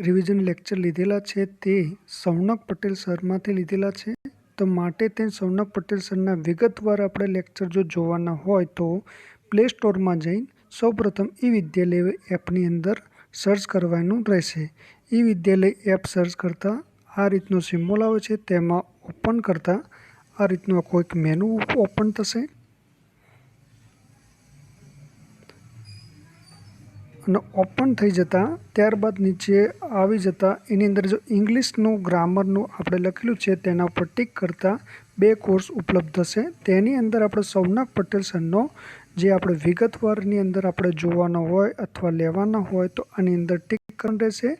Revision lecture લીધેલા છે તે સૌનક પટેલ સરમાંથી લીધેલા છે. તો માટે તે સૌનક પટેલ સરના વિગતવાર આપણે લેક્ચર જો જોવાના હોય તો પ્લે સ્ટોરમાં જઈને સૌપ્રથમ ઈ વિદ્યાલય એપની અંદર સર્ચ કરવાનું રહેશે. ઈ વિદ્યાલય એપ સર્ચ કરતાં આ રીતનો સિમ્બોલ આવે છે, તેમાં ઓપન કરતાં આ રીતનો આખો એક મેનુ ઓપન થશે અને ઓપન થઈ જતાં ત્યારબાદ નીચે આવી જતાં એની અંદર જો ઇંગ્લિશનું ગ્રામરનું આપણે લખેલું છે તેના ઉપર ટિક કરતાં 2 કોર્સ ઉપલબ્ધ થશે. તેની અંદર આપણે સૌનક પટેલ સરનો જે આપણે વિગતવારની અંદર આપણે જોવાનો હોય અથવા લેવાના હોય તો આની અંદર ટિક કરવાનું રહેશે.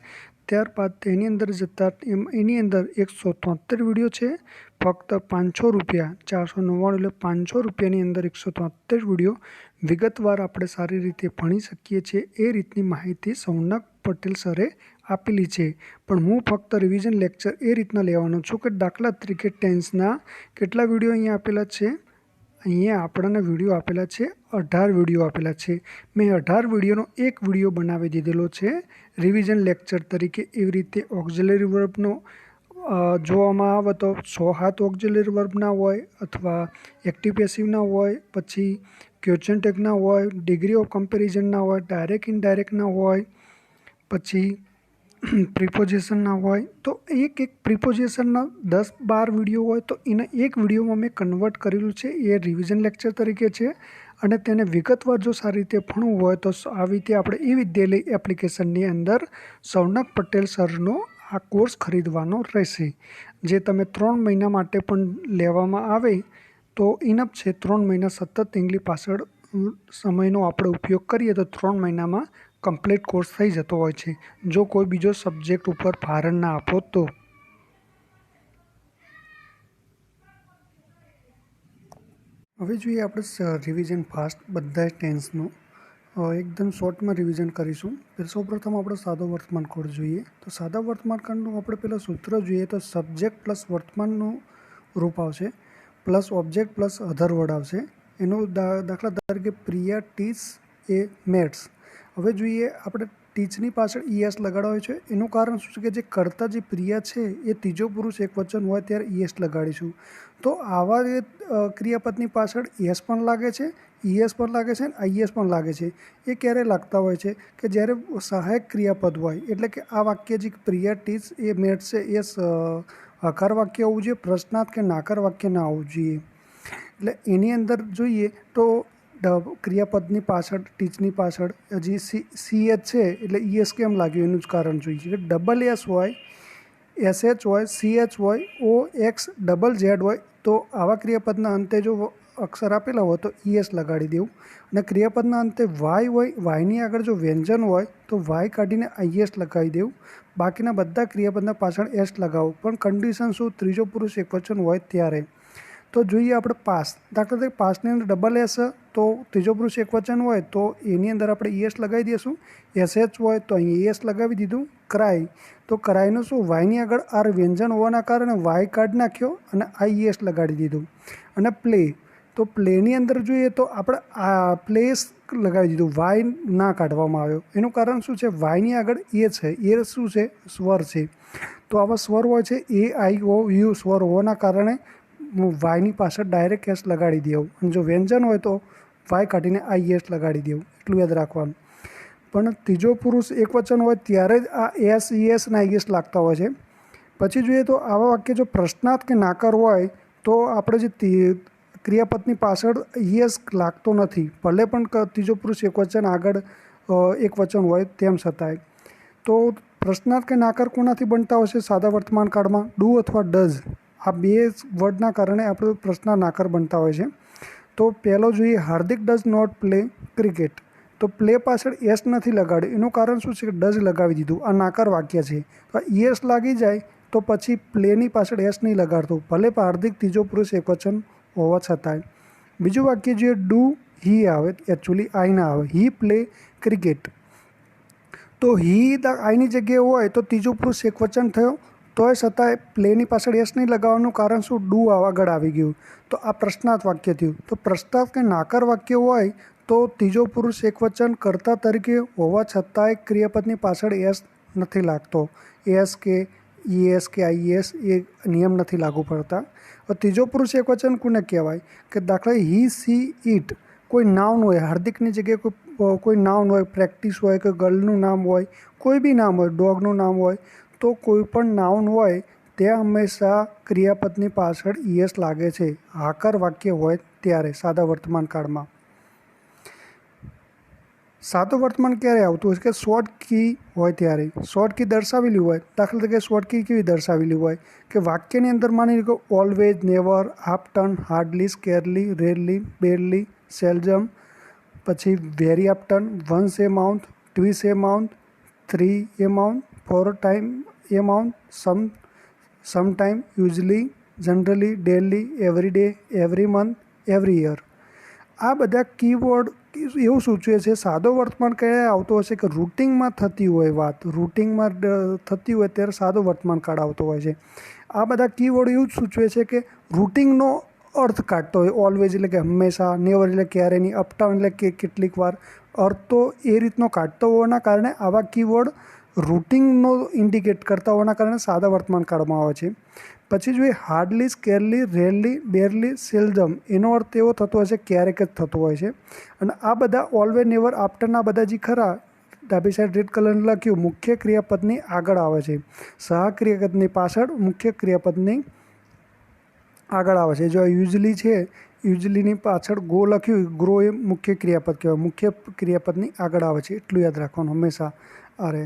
ત્યારબાદ તેની અંદર જતાં એની અંદર 173 વિડીયો છે. ફક્ત 500 રૂપિયા, 499 એટલે 500 રૂપિયાની અંદર 173 વિડીયો વિગતવાર આપણે સારી રીતે ભણી શકીએ છીએ એ રીતની માહિતી સૌનક પટેલ સરે આપેલી છે. પણ હું ફક્ત રિવિઝન લેક્ચર એ રીતના લેવાનો છું કે દાખલા તરીકે ટેન્સના કેટલા વિડીયો અહીંયા આપેલા છે. અહીંયા આપણને વિડીયો આપેલા છે 18 વિડીયો આપેલા છે. મેં 18 વિડીયોનો એક વિડીયો બનાવી દીધેલો છે રિવિઝન લેક્ચર તરીકે. એવી રીતે ઓક્ઝિલરી વર્બનો જોવામાં આવે તો 6-7 ઓક્ઝિલરી વર્બના હોય અથવા એક્ટિવ પેસિવના હોય, પછી ક્વેશ્ચન ટેગના હોય, ડિગ્રી ઓફ કમ્પેરિઝનના હોય, ડાયરેક્ટ ઇનડાયરેક્ટના હોય, પછી પ્રિપોઝિશનના હોય. તો એક પ્રિપોઝિશનના 10-12 વિડીયો હોય તો એને એક વિડીયોમાં મેં કન્વર્ટ કરેલું છે. એ રિવિઝન લેક્ચર તરીકે છે અને તેને વિગતવાર જો સારી રીતે ભણવું હોય તો આવી રીતે આપણે ઈ વિદ્યાલય એપ્લિકેશનની અંદર સૌનક પટેલ સરનો આ કોર્સ ખરીદવાનો રહેશે. જે તમે 3 મહિના માટે પણ લેવામાં આવે તો ઇનફ છે. 3 મહિના સતત ઇંગ્લિશ પાછળ સમયનો આપણે ઉપયોગ કરીએ તો 3 મહિનામાં કમ્પ્લીટ કોર્સ થઈ જતો હોય છે, જો કોઈ બીજો સબ્જેક્ટ ઉપર ભાર ના આપો તો. હવે જોઈએ આપણે રિવિઝન ફાસ્ટ બધા ટેન્સનું એકદમ શોર્ટમાં રિવિઝન કરીશું. સૌપ્રથમ આપણે સાદો વર્તમાન કાળ જોઈએ. તો સાદા વર્તમાન કાળનું આપણે પહેલાં સૂત્ર જોઈએ તો સબ્જેક્ટ પ્લસ વર્તમાનનું રૂપ આવશે, plus object plus other word આવશે. એનું દાખલા તરીકે પ્રિયા ટીચ એ મેથ્સ. હવે જોઈએ આપણે ટીચની પાછળ ઈએસ લગાડવા છે. એનું કારણ શું છે કે જે કરતા જે પ્રિયા છે એ ત્રીજો પુરુષ એકવચન હોય ત્યારે ઈએસ લગાડીશું. તો આવા ક્રિયાપદની પાછળ એસ પણ લાગે છે, ઈએસ પણ લાગે છે અને આઈએસ પણ લાગે છે. એ ક્યારે લાગતા હોય છે કે જ્યારે સહાયક ક્રિયાપદ હોય. એટલે કે આ વાક્ય જે પ્રિયા ટીચ એ મેથ્સ છે એ હકાર વાક્ય હોવું જોઈએ, પ્રશ્નાર્થ કે નાકાર વાક્ય ના હોવું જોઈએ. એટલે એની અંદર જોઈએ તો ક્રિયાપદની પાછળ ટીચની પાછળ હજી સીએચ છે એટલે ઈએસ કેમ લાગ્યું એનું જ કારણ જોઈએ કે ડબલ એસ હોય, એસએચ હોય, સીએચ હોય, ઓ એક્સ ડબલ ઝેડ હોય તો આવા ક્રિયાપદના અંતે જો અક્ષર આપેલા હોય તો ઈએસ લગાડી દેવું. અને ક્રિયાપદના અંતે વાય હોય, વાયની આગળ જો વ્યંજન હોય તો વાય કાઢીને આઈએસ લગાવી દેવું. બાકીના બધા ક્રિયાપદના પાછળ એસ લગાવો, પણ કન્ડિશન શું? ત્રીજો પુરુષ એકવચન હોય ત્યારે. તો જોઈએ આપણે પાસ. દાખલા તરીકે પાસની અંદર ડબલ એસ તો ત્રીજો પુરુષ એકવચન હોય તો એની અંદર આપણે ઈએસ લગાવી દઈશું. એસએચ હોય તો અહીં એસ લગાવી દીધું. ક્રાય તો ક્રાયનું શું? વાયની આગળ આર વ્યંજન હોવાના કારણે વાય કાઢી નાખ્યો અને આઈએસ લગાડી દીધું. અને પ્લે તો પ્લેની અંદર જોઈએ તો આપણે આ પ્લેસ લગાવી દીધું, વાય ના કાઢવામાં આવ્યો. એનું કારણ શું છે? વાયની આગળ એ છે, એ શું છે? સ્વર છે. તો આવા સ્વર હોય છે એ, આઈ, ઓ, યુ સ્વર હોવાના કારણે વાયની પાછળ ડાયરેક્ટ એસ લગાડી દેવું. અને જો વ્યંજન હોય તો વાય કાઢીને આઈએસ લગાડી દેવું. એટલું યાદ રાખવાનું. પણ ત્રીજો પુરુષ એકવચન હોય ત્યારે જ આ એસ, ઈએસ અને આઈએસ લાગતા હોય છે. પછી જોઈએ તો આવા વાક્ય જો પ્રશ્નાર્થ કે નાકાર હોય તો આપણે જે ક્રિયાપદની પાછળ ઈએસ લાગતો નથી, ભલે પણ ત્રીજો પુરુષ એકવચન આગળ એકવચન હોય તેમ છતાંય. તો પ્રશ્નાર્થ કે નાકાર કોનાથી બનતા હોય છે સાદા વર્તમાન કાળમાં? ડુ અથવા ડઝ. આ 2 વર્ડના કારણે આપણે પ્રશ્નાર્થ નાકાર બનતા હોય છે. તો પહેલો જોઈએ હાર્દિક ડઝ નોટ પ્લે ક્રિકેટ. તો પ્લે પાછળ એસ નથી લગાડ્યું. એનું કારણ શું છે કે ડઝ લગાવી દીધું. આ નાકાર વાક્ય છે. તો ઈએસ લાગી જાય તો પછી પ્લેની પાછળ એસ નહીં લગાડતું, ભલે હાર્દિક ત્રીજો પુરુષ એકવચન હોવા છતાંય. બીજું વાક્ય જોઈએ ડુ હી આવે, એકચ્યુઅલી આઈ ના આવે. હી પ્લે ક્રિકેટ. તો હી આઈની જગ્યાએ હોય તો ત્રીજો પુરુષ એકવચન થયો, તોય છતાંય પ્લેની પાછળ એસ નહીં લગાવવાનું કારણ શું? ડુ આગળ આવી ગયું. તો આ પ્રશ્નાર્થ વાક્ય થયું. તો પ્રશ્નાર્થ કે નાકાર વાક્ય હોય તો ત્રીજો પુરુષ એકવચન કર્તા તરીકે હોવા છતાંય ક્રિયાપદની પાછળ એસ નથી લાગતો. એસ કે ઈએસ કે આઈએસ એ નિયમ નથી લાગુ પડતા. ત્રીજો પુરુષ એકવચન કોને કહેવાય? કે દાખલા હી સી ઇટ, કોઈ નાઉન હોય, હાર્દિકની જગ્યાએ કોઈ નાઉન હોય, પ્રેક્ટિસ હોય, કે ગર્લનું નામ હોય, કોઈ બી નામ હોય, ડોગનું નામ હોય, તો કોઈ પણ નાઉન હોય ત્યાં હંમેશા ક્રિયાપદની પાછળ ઈએસ લાગે છે. હાકર વાક્ય હોય ત્યારે સાદા વર્તમાન કાળમાં. સાદું વર્તમાન ક્યારે આવતું હોય કે શોર્ટ કી હોય ત્યારે. શોર્ટ કી દર્શાવેલી હોય, દાખલા તરીકે શોર્ટ કી કેવી દર્શાવેલી હોય કે વાક્યની અંદર માની લો કે always, never, often, hardly, scarcely, rarely, barely, seldom, પછી very often, once a month, twice a month, three a month, four time a month, sometime, usually, generally, daily, every day, every month, every year. આ બધા keyword એવું સૂચવે છે સાદો વર્તમાન ક્યારે આવતો હશે કે રૂટિનમાં થતી હોય વાત, રૂટિનમાં થતી હોય ત્યારે સાદો વર્તમાન કાળ આવતો હોય છે. આ બધા કીવર્ડ એવું જ સૂચવે છે કે રૂટિનનો અર્થ કાઢતો હોય. ઓલવેઝ એટલે કે હંમેશા, નેવર એટલે ક્યારે નહીં, અપટાઉન એટલે કે કેટલીક વાર. અર્થ તો એ રીતનો કાઢતો હોવાના કારણે આવા કીવર્ડ રૂટિનનો ઇન્ડિકેટ કરતા હોવાના કારણે સાદા વર્તમાન કાળમાં આવે છે. પછી જોઈએ હાર્ડલી, સ્કેરલી, રેરલી, બેરલી, સેલ્જમ, એનો અર્થ એવો થતો હોય છે ક્યારેક જ થતો હોય છે. અને આ બધા ઓલવેઝ, નેવર, આફ્ટરના બધા જે ખરા ડાબી સાઈડ રેડ કલર લખ્યું મુખ્ય ક્રિયાપદની આગળ આવે છે. સહક્રિયાપદની પાછળ મુખ્ય ક્રિયાપદની આગળ આવે છે. જો યુઝલી છે, યુઝલીની પાછળ ગો લખ્યું, ગ્રો એ મુખ્ય ક્રિયાપદ કહેવાય, મુખ્ય ક્રિયાપદની આગળ આવે છે. એટલું યાદ રાખવાનું હંમેશા. અરે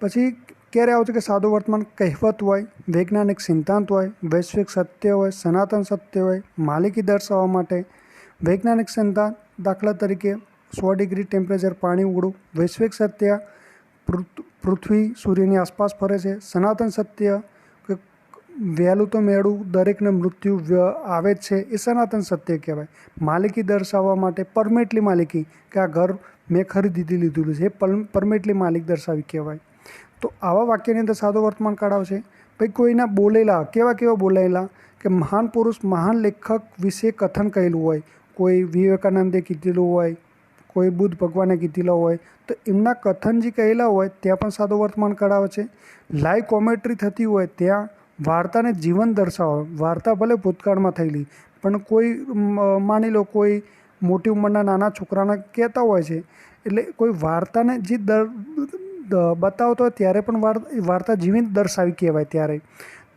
પછી ક્યારે આવતું કે સાદું વર્તમાન કહેવત હોય, વૈજ્ઞાનિક સિદ્ધાંત હોય, વૈશ્વિક સત્ય હોય, સનાતન સત્ય હોય, માલિકી દર્શાવવા માટે. વૈજ્ઞાનિક સિદ્ધાંત દાખલા તરીકે 100 ડિગ્રી ટેમ્પરેચર પાણી ઉકળું. વૈશ્વિક સત્ય પૃથ્વી સૂર્યની આસપાસ ફરે છે. સનાતન સત્ય કે વહેલું તો મેળું દરેકને મૃત્યુ આવે જ છે, એ સનાતન સત્ય કહેવાય. માલિકી દર્શાવવા માટે પરમેટલી માલિકી, કે આ ઘર મેં ખરીદી લીધેલું છે, એ પરમેટલી માલિક દર્શાવી કહેવાય. તો આવા વાક્યની અંદર સાદો વર્તમાન કાળ આવશે. પછી કોઈના બોલેલા, કેવા બોલાયેલા કે મહાન પુરુષ, મહાન લેખક વિશે કથન કહેલું હોય, કોઈ વિવેકાનંદે કીધેલું હોય, કોઈ બુદ્ધ ભગવાને કીધેલા હોય, તો એમના કથન જે કહેલા હોય ત્યાં પણ સાદો વર્તમાન કાળ આવે છે. લાઈવ કોમેન્ટ્રી થતી હોય ત્યાં વાર્તાને જીવન દર્શાવે. વાર્તા ભલે ભૂતકાળમાં થયેલી, પણ કોઈ માની લો કોઈ મોટી ઉંમરના નાના છોકરાને કહેતા હોય છે, એટલે કોઈ વાર્તાને જે બતાવતો હોય ત્યારે પણ વાર્તા જીવંત દર્શાવી કહેવાય.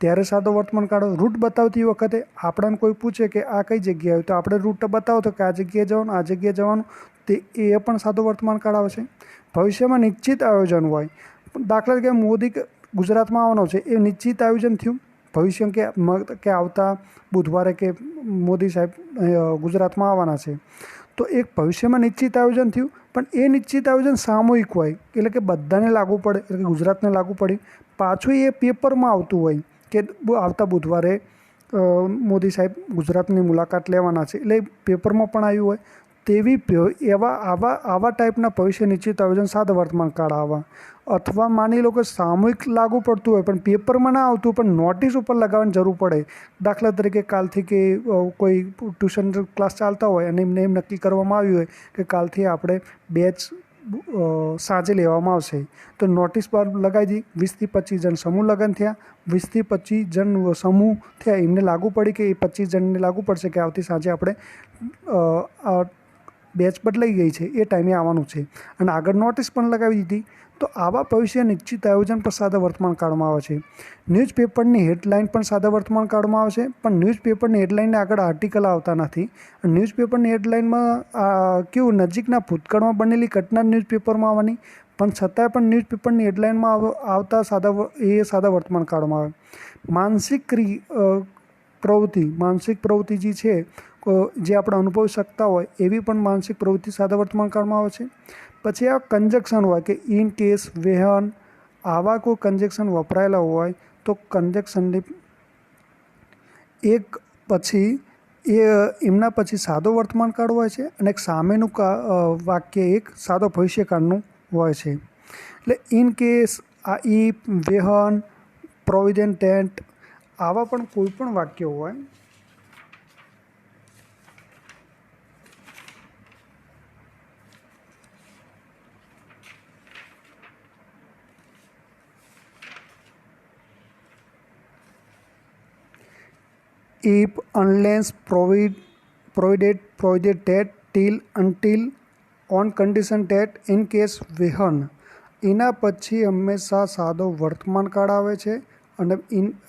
ત્યારે સાદો વર્તમાન કાળ. રૂટ બતાવતી વખતે આપણને કોઈ પૂછે કે આ કઈ જગ્યાએ હોય, તો આપણે રૂટ બતાવતો કે આ જગ્યાએ જવાનું, આ જગ્યાએ જવાનું, તે એ પણ સાદો વર્તમાન કાળ આવે છે. ભવિષ્યમાં નિશ્ચિત આયોજન હોય, દાખલા તરીકે મોદી ગુજરાતમાં આવવાનો છે, એ નિશ્ચિત આયોજન થયું. ભવિષ્ય કે આવતા બુધવારે કે મોદી સાહેબ ગુજરાતમાં આવવાના છે, તો એક ભવિષ્યમાં નિશ્ચિત આયોજન થયું. પણ એ નિશ્ચિત આયોજન સામૂહિક હોય, એટલે કે બધાને લાગુ પડે, એટલે કે ગુજરાતને લાગુ પડ્યું. પાછું એ પેપરમાં આવતું હોય કે આવતા બુધવારે મોદી સાહેબ ગુજરાતની મુલાકાત લેવાના છે, એટલે પેપરમાં પણ આવ્યું હોય. આવા ટાઈપના ભવિષ્ય નિશ્ચિત આયોજન સાદા વર્તમાન કાળ આવા. અથવા માની લો કે સામૂહિક લાગુ પડતું હોય પણ પેપરમાં ના આવતું, પણ નોટિસ ઉપર લગાવવાની જરૂર પડે. દાખલા તરીકે કાલથી કે કોઈ ટ્યુશન ક્લાસ ચાલતા હોય અને એમને એમ નક્કી કરવામાં આવ્યું હોય કે કાલથી આપણે બેચ સાંજે લેવામાં આવશે, તો નોટિસ પર લગાવી દી. 20-25 જણ સમૂહ લગ્ન થયા, 20-25 જણ સમૂહ થયા, એમને લાગુ પડી કે એ 25 જણને લાગુ પડશે કે આવતી સાંજે આપણે બેચ બદલાઈ ગઈ છે, એ ટાઈમે આવવાનું છે, અને આગળ નોટિસ પણ લગાવી દીધી. તો આવા ભવિષ્ય નિશ્ચિત આયોજન પણ સાદા વર્તમાન કાળમાં આવે છે. ન્યૂઝપેપરની હેડલાઇન પણ સાદા વર્તમાન કાળમાં આવે છે, પણ ન્યૂઝપેપરની હેડલાઇનને આગળ આર્ટિકલ આવતા નથી. ન્યૂઝપેપરની હેડલાઇનમાં કેવું નજીકના ભૂતકાળમાં બનેલી ઘટના ન્યૂઝપેપરમાં આવવાની, પણ છતાંય પણ ન્યૂઝપેપરની હેડલાઇનમાં આવતા સાદા વર્તમાન કાળમાં આવે. માનસિક પ્રવૃત્તિ જે છે, જે આપણે અનુભવી શકતા હોય એવી પણ માનસિક પ્રવૃત્તિ સાદા વર્તમાન કાળમાં આવે છે. પછી આ કન્જક્શન હોય કે ઇન કેસ, વેહન, આવા કોઈ કન્જક્શન વપરાયેલા હોય તો કન્જક્શનની એક પછી એમના પછી સાદો વર્તમાન કાળ હોય છે, અને એક સામેનું વાક્ય એક સાદો ભવિષ્યકાળનું હોય છે. એટલે ઇન કેસ, આ ઇફ, વેહન, પ્રોવિડન્ટ ટેન્ટ, આવા પણ કોઈ પણ વાક્ય હોય if, unless, provided that, till, until, on condition that, in case, when. એના પછી હંમેશા સાદો વર્તમાન કાળ આવે છે અને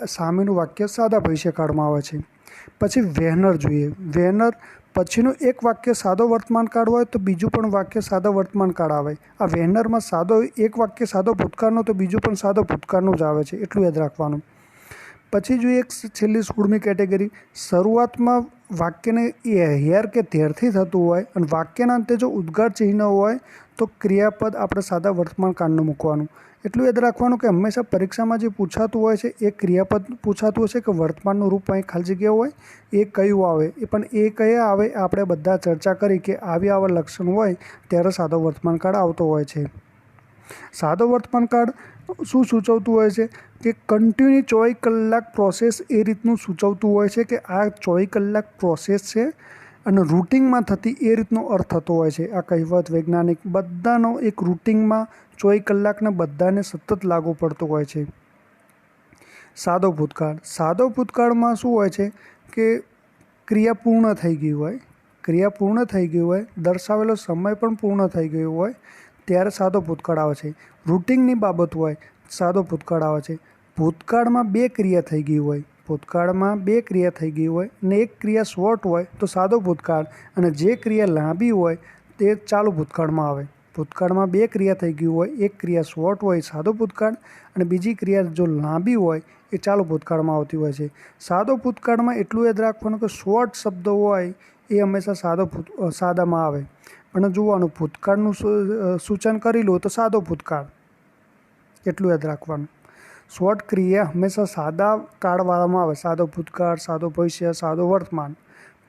સામેનું વાક્ય સાદા ભવિષ્યકાળમાં આવે છે. પછી વેનર જોઈએ. વેનર પછીનું એક વાક્ય સાદો વર્તમાન કાળ હોય તો બીજું પણ વાક્ય સાદો વર્તમાન કાળ આવે. આ વેનરમાં સાદો એક વાક્ય સાદો ભૂતકાળનો તો બીજું પણ સાદો ભૂતકાળનું જ આવે છે, એટલું યાદ રાખવાનું. પછી જોઈએ એક છેલ્લી 16મી કેટેગરી. શરૂઆતમાં વાક્યને હેર કે ધેરથી થતું હોય અને વાક્યના અંતે જો ઉદ્ગાર ચિહ્ન હોય તો ક્રિયાપદ આપણે સાદા વર્તમાન કાળનું મૂકવાનું. એટલું યાદ રાખવાનું કે હંમેશા પરીક્ષામાં જે પૂછાતું હોય છે એ ક્રિયાપદ પૂછાતું હશે કે વર્તમાનનું રૂપ અહીં ખાલી જગ્યા હોય એ કયું આવે, એ પણ એ કયા આવે આપણે બધા ચર્ચા કરી કે આવા લક્ષણ હોય ત્યારે સાદો વર્તમાન કાળ આવતો હોય છે. સાદો વર્તમાન કાળ શું સૂચવતું હોય છે કે કન્ટિન્યુ 24 કલાક પ્રોસેસ એ રીતનું સૂચવતું હોય છે કે આ 24 કલાક પ્રોસેસ છે અને રૂટિનમાં થતી એ રીતનો અર્થ થતો હોય છે. આ કહેવત વૈજ્ઞાનિક બધાનો એક રૂટિનમાં 24 કલાકને બધાને સતત લાગુ પડતું હોય છે. સાદો ભૂતકાળ. સાદો ભૂતકાળમાં શું હોય છે કે ક્રિયા પૂર્ણ થઈ ગઈ હોય, દર્શાવેલો સમય પણ પૂર્ણ થઈ ગયો હોય ત્યારે સાદો ભૂતકાળ આવે છે. રૂટિનની બાબત હોય સાદો ભૂતકાળ આવે છે. ભૂતકાળમાં બે ક્રિયા થઈ ગઈ હોય અને એક ક્રિયા શોર્ટ હોય તો સાદો ભૂતકાળ, અને જે ક્રિયા લાંબી હોય તે ચાલુ ભૂતકાળમાં આવે. ભૂતકાળમાં બે ક્રિયા થઈ ગઈ હોય, એક ક્રિયા શોર્ટ હોય સાદો ભૂતકાળ અને બીજી ક્રિયા જો લાંબી હોય એ ચાલુ ભૂતકાળમાં આવતી હોય છે. સાદો ભૂતકાળમાં એટલું યાદ રાખવાનું કે શોર્ટ શબ્દ હોય એ હંમેશા સાદામાં આવે, પણ જોવાનું ભૂતકાળનું સૂચન કરી લો તો સાદો ભૂતકાળ, એટલું યાદ રાખવાનું. શોર્ટ ક્રિયા હંમેશા સાદા કાળવાળામાં આવે, સાદો ભૂતકાળ, સાદો ભવિષ્ય, સાદો વર્તમાન,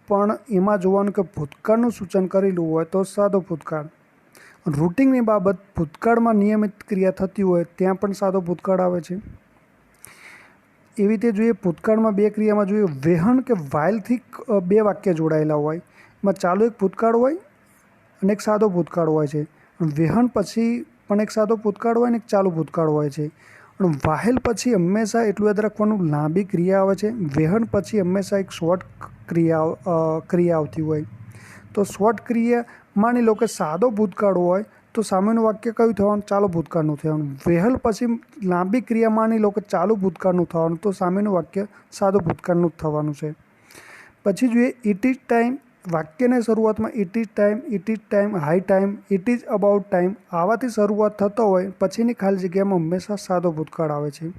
પણ એમાં જોવાનું કે ભૂતકાળનું સૂચન કરેલું હોય તો સાદો ભૂતકાળ. રૂટિનની બાબત ભૂતકાળમાં નિયમિત ક્રિયા થતી હોય ત્યાં પણ સાદો ભૂતકાળ આવે છે. એવી રીતે જોઈએ ભૂતકાળમાં બે ક્રિયામાં જોઈએ વેહન કે વાઇલથી બે વાક્ય જોડાયેલા હોય, એમાં ચાલુ એક ભૂતકાળ હોય અને એક સાદો ભૂતકાળ હોય છે. વેહન પછી પણ એક સાદો ભૂતકાળ હોય અને એક ચાલુ ભૂતકાળ હોય છે. અને વાહેલ પછી હંમેશા એટલું યાદ રાખવાનું લાંબી ક્રિયા આવે છે. વેહન પછી હંમેશા એક શોર્ટ ક્રિયા આવતી હોય. તો શોર્ટ ક્રિયા માની લો કે સાદો ભૂતકાળ હોય તો સામેનું વાક્ય કયું થવાનું? ચાલુ ભૂતકાળનું થવાનું. વેહલ પછી લાંબી ક્રિયા માની લો કે ચાલુ ભૂતકાળનું થવાનું તો સામેનું વાક્ય સાદો ભૂતકાળનું જ થવાનું છે. પછી જોઈએ ઇટ ઇઝ ટાઈમ. વાક્યની શરૂઆતમાં it is time, high time, it is about time આવાથી શરૂઆત થતો હોય પછીની ખાલી જગ્યામાં હંમેશા સાદો ભૂતકાળ આવે છે.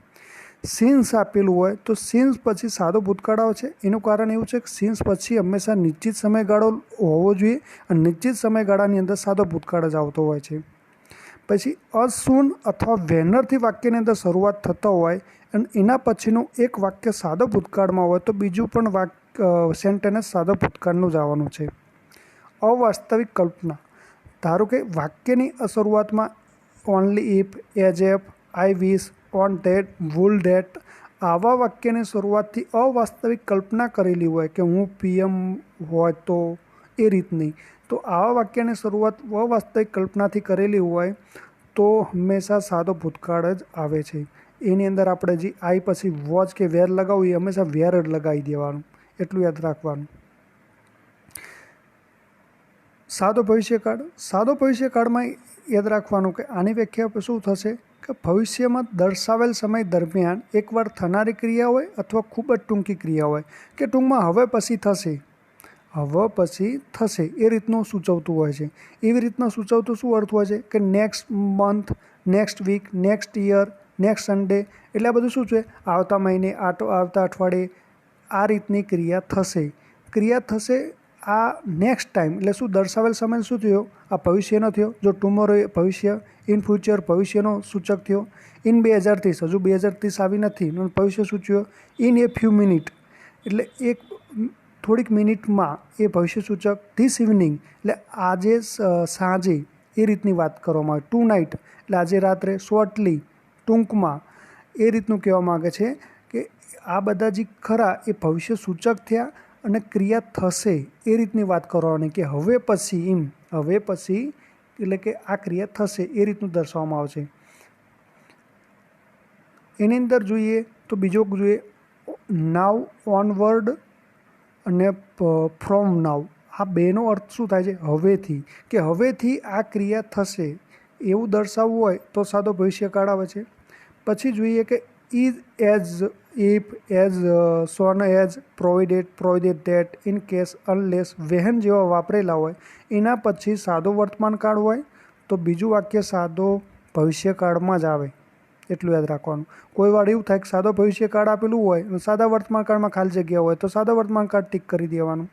સિન્સ આપેલું હોય તો સિન્સ પછી સાદો ભૂતકાળ આવે છે. એનું કારણ એવું છે કે સિન્સ પછી હંમેશા નિશ્ચિત સમયગાળો હોવો જોઈએ અને નિશ્ચિત સમયગાળાની અંદર સાદો ભૂતકાળ જ આવતો હોય છે. પછી અસૂન અથવા વેનરથી વાક્યની અંદર શરૂઆત થતો હોય અને એના પછીનું એક વાક્ય સાદો ભૂતકાળમાં હોય તો બીજું પણ સેન્ટેન્સ સાદો ભૂતકાળનું જ આવવાનું છે. અવાસ્તવિક કલ્પના. ધારો કે વાક્યની શરૂઆતમાં only if, as F, I wish, on date, વુલ date આવા વાક્યની શરૂઆતથી અવાસ્તવિક કલ્પના કરેલી હોય કે હું પીએમ હોય તો એ રીતની, તો આવા વાક્યની શરૂઆત અવાસ્તવિક કલ્પનાથી કરેલી હોય તો હંમેશા સાદો ભૂતકાળ જ આવે છે. એની અંદર આપણે જે આઈ પછી વોચ કે વેર લગાવવું એ હંમેશા વેર જ લગાવી દેવાનું, એટલું યાદ રાખવાનું. સાદો ભવિષ્યકાળ. સાદો ભવિષ્યકાળમાં યાદ રાખવાનું કે આની વ્યાખ્યા શું થશે કે ભવિષ્યમાં દર્શાવેલ સમય દરમિયાન એકવાર થનારી ક્રિયા હોય અથવા ખૂબ જ ટૂંકી ક્રિયા હોય કે ટૂંકમાં હવે પછી થશે એ રીતનું સૂચવતું હોય છે. એવી રીતના સૂચવતું શું અર્થ હોય છે કે next month, next week, next year, next Sunday, એટલે આ બધું શું છે આવતા મહિને, આવતા અઠવાડિયે આ રીતની ક્રિયા થશે. આ નેક્સ્ટ ટાઈમ એટલે શું દર્શાવેલ સમય શું થયો? આ ભવિષ્યનો થયો. જો ટુમોરો એ ભવિષ્ય, ઇન ફ્યુચર ભવિષ્યનો સૂચક થયો. ઇન 2030 હજુ 2030 આવી નથી, ભવિષ્ય સૂચ્યો. ઇન એ ફ્યુ મિનિટ એટલે એક થોડીક મિનિટમાં એ ભવિષ્ય સૂચક. ધીસ ઇવનિંગ એટલે આજે સાંજે એ રીતની વાત કરવામાં આવે. ટુ નાઇટ એટલે આજે રાત્રે. શોર્ટલી ટૂંકમાં એ રીતનું કહેવા માગે છે કે આ બધા જે ખરા એ ભવિષ્ય સૂચક થયા અને ક્રિયા થશે એ રીતની વાત કરવાની કે હવે પછી એટલે કે આ ક્રિયા થશે એ રીતનું દર્શાવવામાં આવશે. એની અંદર જોઈએ તો બીજો જોઈએ નાવ, ઓનવર્ડ, અને ફ્રોમ નાવ, આ બેનો અર્થ શું થાય છે? હવેથી, કે હવેથી આ ક્રિયા થશે એવું દર્શાવવું હોય તો સાદો ભવિષ્યકાળ આવે છે. પછી જોઈએ કે as, as, if, as, soon, as, provided that, in case, unless, when જેવા વાપરેલા હોય એના પછી સાદો વર્તમાન કાળ હોય તો બીજું વાક્ય સાદો ભવિષ્યકાળમાં જ આવે. એટલું યાદ રાખવાનું. કોઈ વાર એવું થાય કે સાદો ભવિષ્યકાળ આપેલું હોય અને સાદા વર્તમાન કાળમાં ખાલી જગ્યા હોય તો સાદા વર્તમાન કાળ ટીક કરી દેવાનું.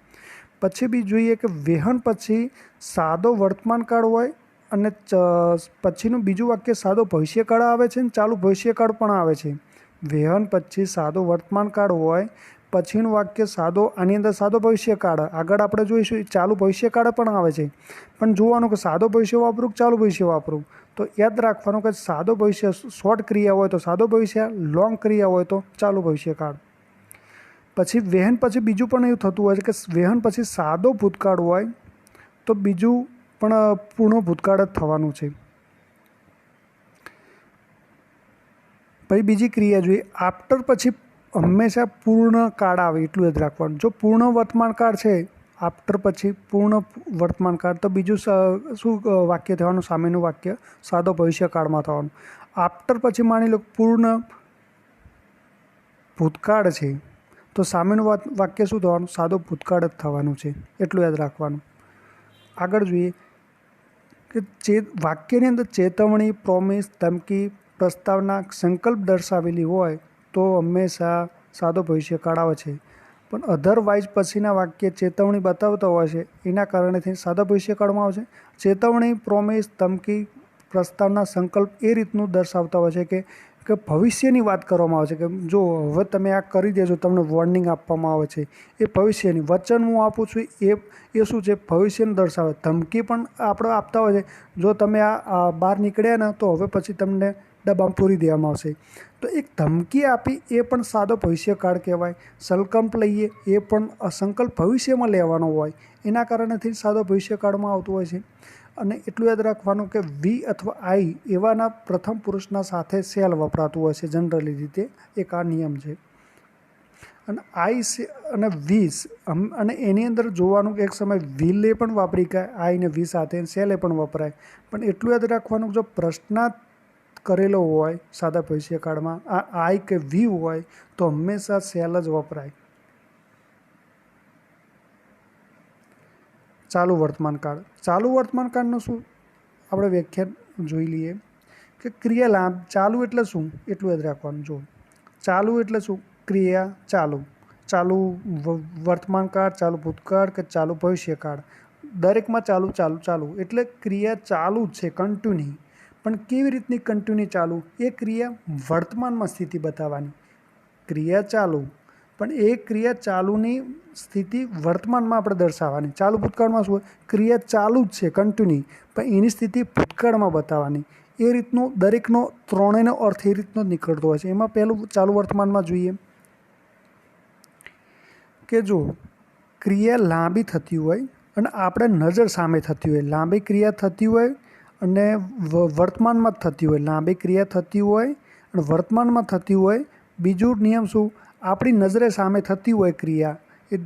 પછી બી જોઈએ કે વેહન પછી સાદો વર્તમાન કાળ હોય અને પછીનું બીજું વાક્ય સાદો ભવિષ્યકાળ આવે છે અને ચાલુ ભવિષ્યકાળ પણ આવે છે. વેહન પછી સાદો વર્તમાન કાળ હોય, પછીનું વાક્ય સાદો, આની અંદર સાદો ભવિષ્યકાળ, આગળ આપણે જોઈશું ચાલુ ભવિષ્યકાળ પણ આવે છે. પણ જોવાનું કે સાદો ભવિષ્ય વાપરું કે ચાલુ ભવિષ્ય વાપરું. તો યાદ રાખવાનું કે સાદો ભવિષ્ય શોર્ટ ક્રિયા હોય તો સાદો ભવિષ્ય, લોંગ ક્રિયા હોય તો ચાલુ ભવિષ્યકાળ. પછી વેહન પછી બીજું પણ એવું થતું હોય છે કે વેહન પછી સાદો ભૂતકાળ હોય તો બીજું પણ પૂર્ણ ભૂતકાળ જ થવાનું છે. પછી બીજી ક્રિયા જોઈએ, આફ્ટર પછી હંમેશા પૂર્ણ કાળ આવે એટલું યાદ રાખવાનું. જો પૂર્ણ વર્તમાન કાળ છે, આફ્ટર પછી પૂર્ણ વર્તમાન કાળ, તો બીજું શું વાક્ય થવાનું? સામેનું વાક્ય સાદો ભવિષ્યકાળમાં થવાનું. આફ્ટર પછી માની લો પૂર્ણ ભૂતકાળ છે તો સામેનું વાક્ય શું થવાનું? સાદો ભૂતકાળ જ થવાનું છે. એટલું યાદ રાખવાનું. આગળ જોઈએ કે વાક્યની અંદર ચેતવણી, પ્રોમિસ, ધમકી, પ્રસ્તાવના, સંકલ્પ દર્શાવેલી હોય તો હંમેશા સાદો ભવિષ્યકાળ આવે છે. પણ અધરવાઇઝ પછીના વાક્ય ચેતવણી બતાવતા હોય છે એના કારણેથી સાદા ભવિષ્યકાળમાં આવશે. ચેતવણી, પ્રોમિસ, ધમકી, પ્રસ્તાવના, સંકલ્પ એ રીતનું દર્શાવતા હોય છે કે ભવિષ્યની વાત કરવામાં આવે છે કે જો હવે તમે આ કરી દેજો, તમને વોર્નિંગ આપવામાં આવે છે. એ ભવિષ્યની વચન હું આપું છું એ શું છે? ભવિષ્યને દર્શાવે. ધમકી પણ આપણે આપતા હોય છે, જો તમે આ બહાર નીકળ્યા ને તો હવે પછી તમને ડબ્બામાં પૂરી દેવામાં આવશે. તો એક ધમકી આપી એ પણ સાદો ભવિષ્યકાળ કહેવાય. સંકલ્પ લઈએ એ પણ સંકલ્પ ભવિષ્યમાં લેવાનો હોય એના કારણેથી સાદો ભવિષ્યકાળમાં આવતું હોય છે. અને એટલું યાદ રાખવાનું કે વી અથવા આઈ એવાના પ્રથમ પુરુષના સાથે શેલ વપરાતું હોય છે જનરલી રીતે. એક આ નિયમ છે. અને આઈ અને વીસ અને એની અંદર જોવાનું કે એક સમય વિલે પણ વાપરી કે આઈ ને વી સાથે શેલે પણ વપરાય. પણ એટલું યાદ રાખવાનું જો પ્રશ્નાર્થ કરેલો હોય સાદા ભવિષ્યકાળમાં આ આઈ કે વી હોય તો હંમેશા શેલ જ વપરાય. ચાલુ વર્તમાન કાળ. ચાલુ વર્તમાન કાળનું શું આપણે વ્યાખ્યા જોઈ લઈએ કે ક્રિયા ચાલુ એટલે શું? એટલું યાદ રાખવાનું. જો ચાલુ એટલે શું? ક્રિયા ચાલુ. ચાલુ વર્તમાન કાળ, ચાલુ ભૂતકાળ કે ચાલુ ભવિષ્યકાળ, દરેકમાં ચાલુ ચાલુ ચાલુ એટલે ક્રિયા ચાલુ જ છે, કન્ટિન્યુ. પણ કેવી રીતની કન્ટિન્યુ ચાલુ? એ ક્રિયા વર્તમાનમાં સ્થિતિ બતાવવાની. ક્રિયા ચાલુ પણ એ ક્રિયા ચાલુની સ્થિતિ વર્તમાનમાં આપણે દર્શાવવાની. ચાલુ ભૂતકાળમાં શું હોય? ક્રિયા ચાલુ જ છે, કન્ટિન્યુ, પણ એની સ્થિતિ ભૂતકાળમાં બતાવવાની. એ રીતનો દરેકનો ત્રણેયનો અર્થ એ રીતનો જ નીકળતો હોય છે. એમાં પહેલું ચાલુ વર્તમાનમાં જોઈએ કે જો ક્રિયા લાંબી થતી હોય અને આપણે નજર સામે થતી હોય, લાંબી ક્રિયા થતી હોય અને વર્તમાનમાં જ થતી હોય, લાંબી ક્રિયા થતી હોય અને વર્તમાનમાં થતી હોય. બીજું નિયમ શું? આપણી નજરે સામે થતી હોય ક્રિયા, એ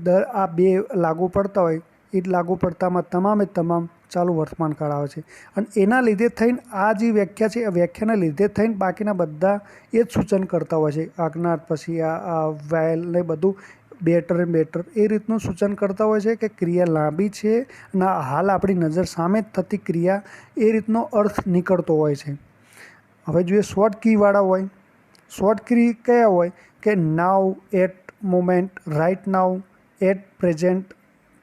આ બે લાગુ પડતા હોય, એ લાગુ પડતામાં તમામે તમામ ચાલુ વર્તમાન કાળ આવે છે. અને એના લીધે થઈને આ જે વ્યાખ્યા છે, આ વ્યાખ્યાના લીધે થઈને બાકીના બધા એ જ સૂચન કરતા હોય છે. આજ્ઞાર્થ પછી આ વાયલ ને બધું બેટર એન્ડ બેટર એ રીતનું સૂચન કરતા હોય છે કે ક્રિયા લાંબી છે અને હાલ આપણી નજર સામે જ થતી ક્રિયા એ રીતનો અર્થ નીકળતો હોય છે. હવે જોઈએ શોર્ટ કીવાળા હોય. શોર્ટ કી કયા હોય? કે now, at moment, right now, at present,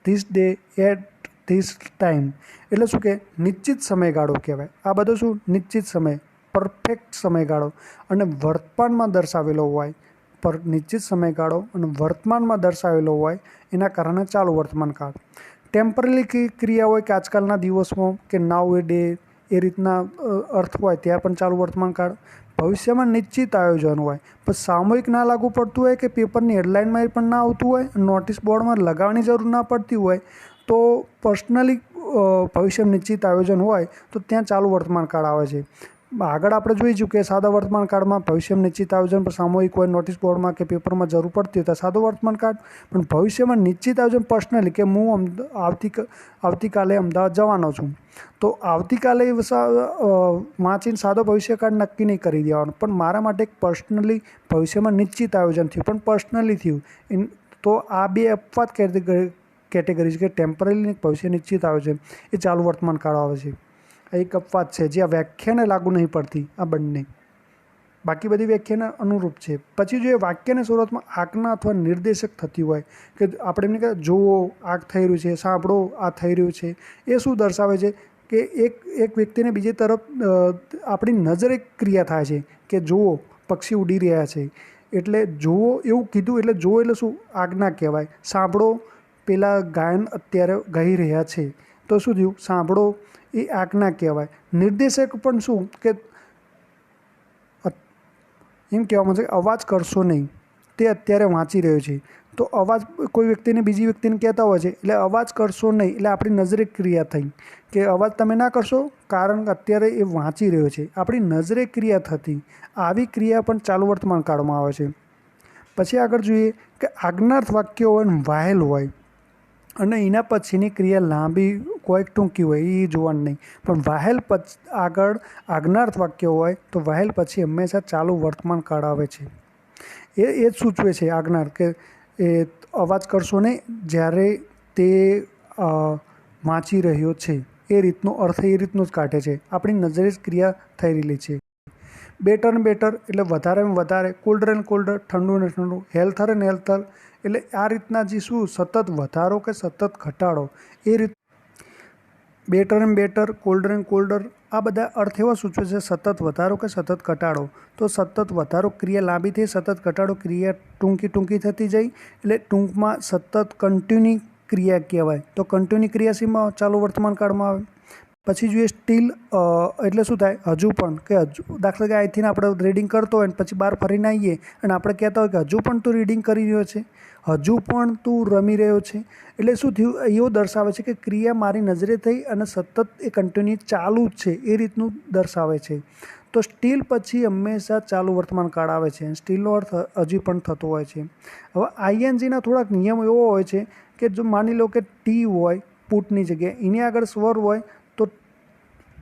this day, at this time. એટલે શું કે નિશ્ચિત સમયગાળો કહેવાય. આ બધો શું? નિશ્ચિત સમય, પરફેક્ટ સમયગાળો અને વર્તમાનમાં દર્શાવેલો હોય. પર નિશ્ચિત સમયગાળો અને વર્તમાનમાં દર્શાવેલો હોય એના કારણે ચાલુ વર્તમાન કાળ. ટેમ્પરરી ક્રિયા હોય કે આજકાલના દિવસમાં કે નાવ એ ડે એ રીતના અર્થ હોય ત્યાં પણ ચાલુ વર્તમાન કાળ. ભવિષ્યમાં નિશ્ચિત આયોજન હોય પણ સામૂહિક ના લાગુ પડતું હોય કે પેપરની હેડલાઇનમાં પણ ના આવતું હોય, નોટિસ બોર્ડમાં લગાવવાની જરૂર ના પડતી હોય, તો પર્સનલી ભવિષ્ય નિશ્ચિત આયોજન હોય તો ત્યાં ચાલુ વર્તમાન કાળ આવે છે. આગળ આપણે જોઈ ચૂકીએ સાદા વર્તમાન કાળમાં ભવિષ્યમાં નિશ્ચિત આયોજન પર સામૂહિક હોય નોટિસ બોર્ડમાં કે પેપરમાં જરૂર પડતી હોય તો સાદું વર્તમાન કાળ, પણ ભવિષ્યમાં નિશ્ચિત આયોજન પર્સનલી કે હું આવતીકાલે અમદાવાદ જવાનો છું, તો આવતીકાલે વાંચીને સાદો ભવિષ્યકાળ નક્કી નહીં કરી દેવાનો, પણ મારા માટે એક પર્સનલી ભવિષ્યમાં નિશ્ચિત આયોજન થયું પણ પર્સનલી થયું, તો આ બે અપવાદ કેટેગરી છે કે ટેમ્પરરી ભવિષ્ય નિશ્ચિત આયોજન એ ચાલુ વર્તમાન કાળ આવે છે. એક અપવાદ છે જે આ વ્યાખ્યાને લાગુ નહીં પડતી, આ બંને, બાકી બધી વ્યાખ્યાને અનુરૂપ છે. પછી જો એ વાક્યની શરૂઆતમાં આજ્ઞા અથવા નિર્દેશક થતી હોય કે આપણે એમને કહે જુઓ આ થઈ રહ્યું છે, સાંભળો આ થઈ રહ્યું છે, એ શું દર્શાવે છે કે એક વ્યક્તિને બીજી તરફ આપણી નજરે ક્રિયા થાય છે કે જુઓ પક્ષી ઉડી રહ્યા છે, એટલે જુઓ એવું કીધું એટલે જુઓ એટલે શું આજ્ઞા કહેવાય. સાંભળો પેલા ગાયન અત્યારે ગાઈ રહ્યા છે, તો શું થયું સાંભળો એ આજ્ઞા કહેવાય. નિર્દેશક પણ શું કે એમ કહેવામાં છે કે અવાજ કરશો નહીં, તે અત્યારે વાંચી રહ્યો છે, તો અવાજ કોઈ વ્યક્તિને બીજી વ્યક્તિને કહેતા હોય છે એટલે અવાજ કરશો નહીં એટલે આપણી નજરે ક્રિયા થઈ કે અવાજ તમે ના કરશો કારણ કે અત્યારે એ વાંચી રહ્યો છે, આપણી નજરે ક્રિયા થતી. આવી ક્રિયા પણ ચાલુ વર્તમાન કાળમાં આવે છે. પછી આગળ જોઈએ કે આજ્ઞાર્થ વાક્ય હોય ને વાહેલ હોય અને એના પછીની ક્રિયા લાંબી કોઈ ટૂંકી હોય એ જોવાનું નહીં, પણ વાહેલ આગળ આજ્ઞાર્થ વાક્ય હોય તો વાહેલ પછી હંમેશા ચાલુ વર્તમાન કાળ આવે છે. એ જ સૂચવે છે આજ્ઞાર્થ કે એ અવાજ કરશો નહીં જ્યારે તે વાંચી રહ્યો છે, એ રીતનો અર્થ એ રીતનો જ કાઢે છે, આપણી નજરે જ ક્રિયા થઈ રહેલી છે. બેટર ને બેટર એટલે વધારે ને વધારે, કોલ્ડર ને કોલ્ડર, ઠંડુ ને ઠંડુ, હેલ્થર ને હેલ્થર, એટલે આ રીતના જે શું સતત વધારો કે સતત ઘટાડો, એ રીત બેટર એન્ડ બેટર, કોલ્ડર એન્ડ કોલ્ડર, આ બધા અર્થ એવા સૂચવે છે સતત વધારો કે સતત ઘટાડો. તો સતત વધારો ક્રિયા લાંબી થઈ, સતત ઘટાડો ક્રિયા ટૂંકી થતી જાય, એટલે ટૂંકમાં સતત કન્ટિન્યુ ક્રિયા કહેવાય. તો કન્ટિન્યુ ક્રિયા શેમાં ચાલુ વર્તમાન કાળમાં આવે. પછી જોઈએ સ્ટીલ એટલે શું થાય હજુ પણ, કે હજુ દાખલા કે અહીંથી આપણે રીડિંગ કરતો હોય ને પછી બહાર ફરીને આવીએ અને આપણે કહેતા હોય કે હજુ પણ તું રીડિંગ કરી રહ્યો છે, હજુ પણ તું રમી રહ્યો છે, એટલે શું થયું એવું દર્શાવે છે કે ક્રિયા મારી નજરે થઈ અને સતત એ કન્ટિન્યુ ચાલુ જ છે, એ રીતનું દર્શાવે છે. તો સ્ટીલ પછી હંમેશા ચાલુ વર્તમાન કાળ આવે છે. સ્ટીલનો અર્થ હજી પણ થતો હોય છે. હવે આઈએનજીના થોડાક નિયમ એવો હોય છે કે જો માની લો કે ટી હોય પુટની જગ્યાએ, એની આગળ સ્વર હોય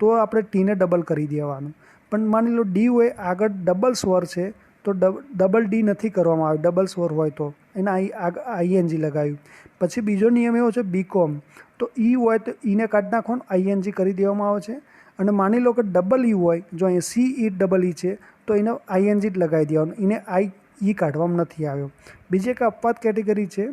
તો આપણે ટીને ડબલ કરી દેવાનું, પણ માની લો ડી હોય આગળ ડબલ સ્વર છે તો ડબલ ડી નથી કરવામાં આવે, ડબલ સ્વર હોય તો એને આઈએનજી લગાવ્યું. પછી બીજો નિયમ એવો છે બીકોમ, તો ઈ હોય તો ઈને કાઢી નાખવાનું, આઈએનજી કરી દેવામાં આવે છે. અને માની લો કે ડબલ ઈ હોય, જો અહીંયા સી ઈ ડબલ ઈ છે તો એને આઈએનજી જ લગાવી દેવાનું, એને ઈ કાઢવામાં નથી આવ્યો. બીજી એક અપવાદ કેટેગરી છે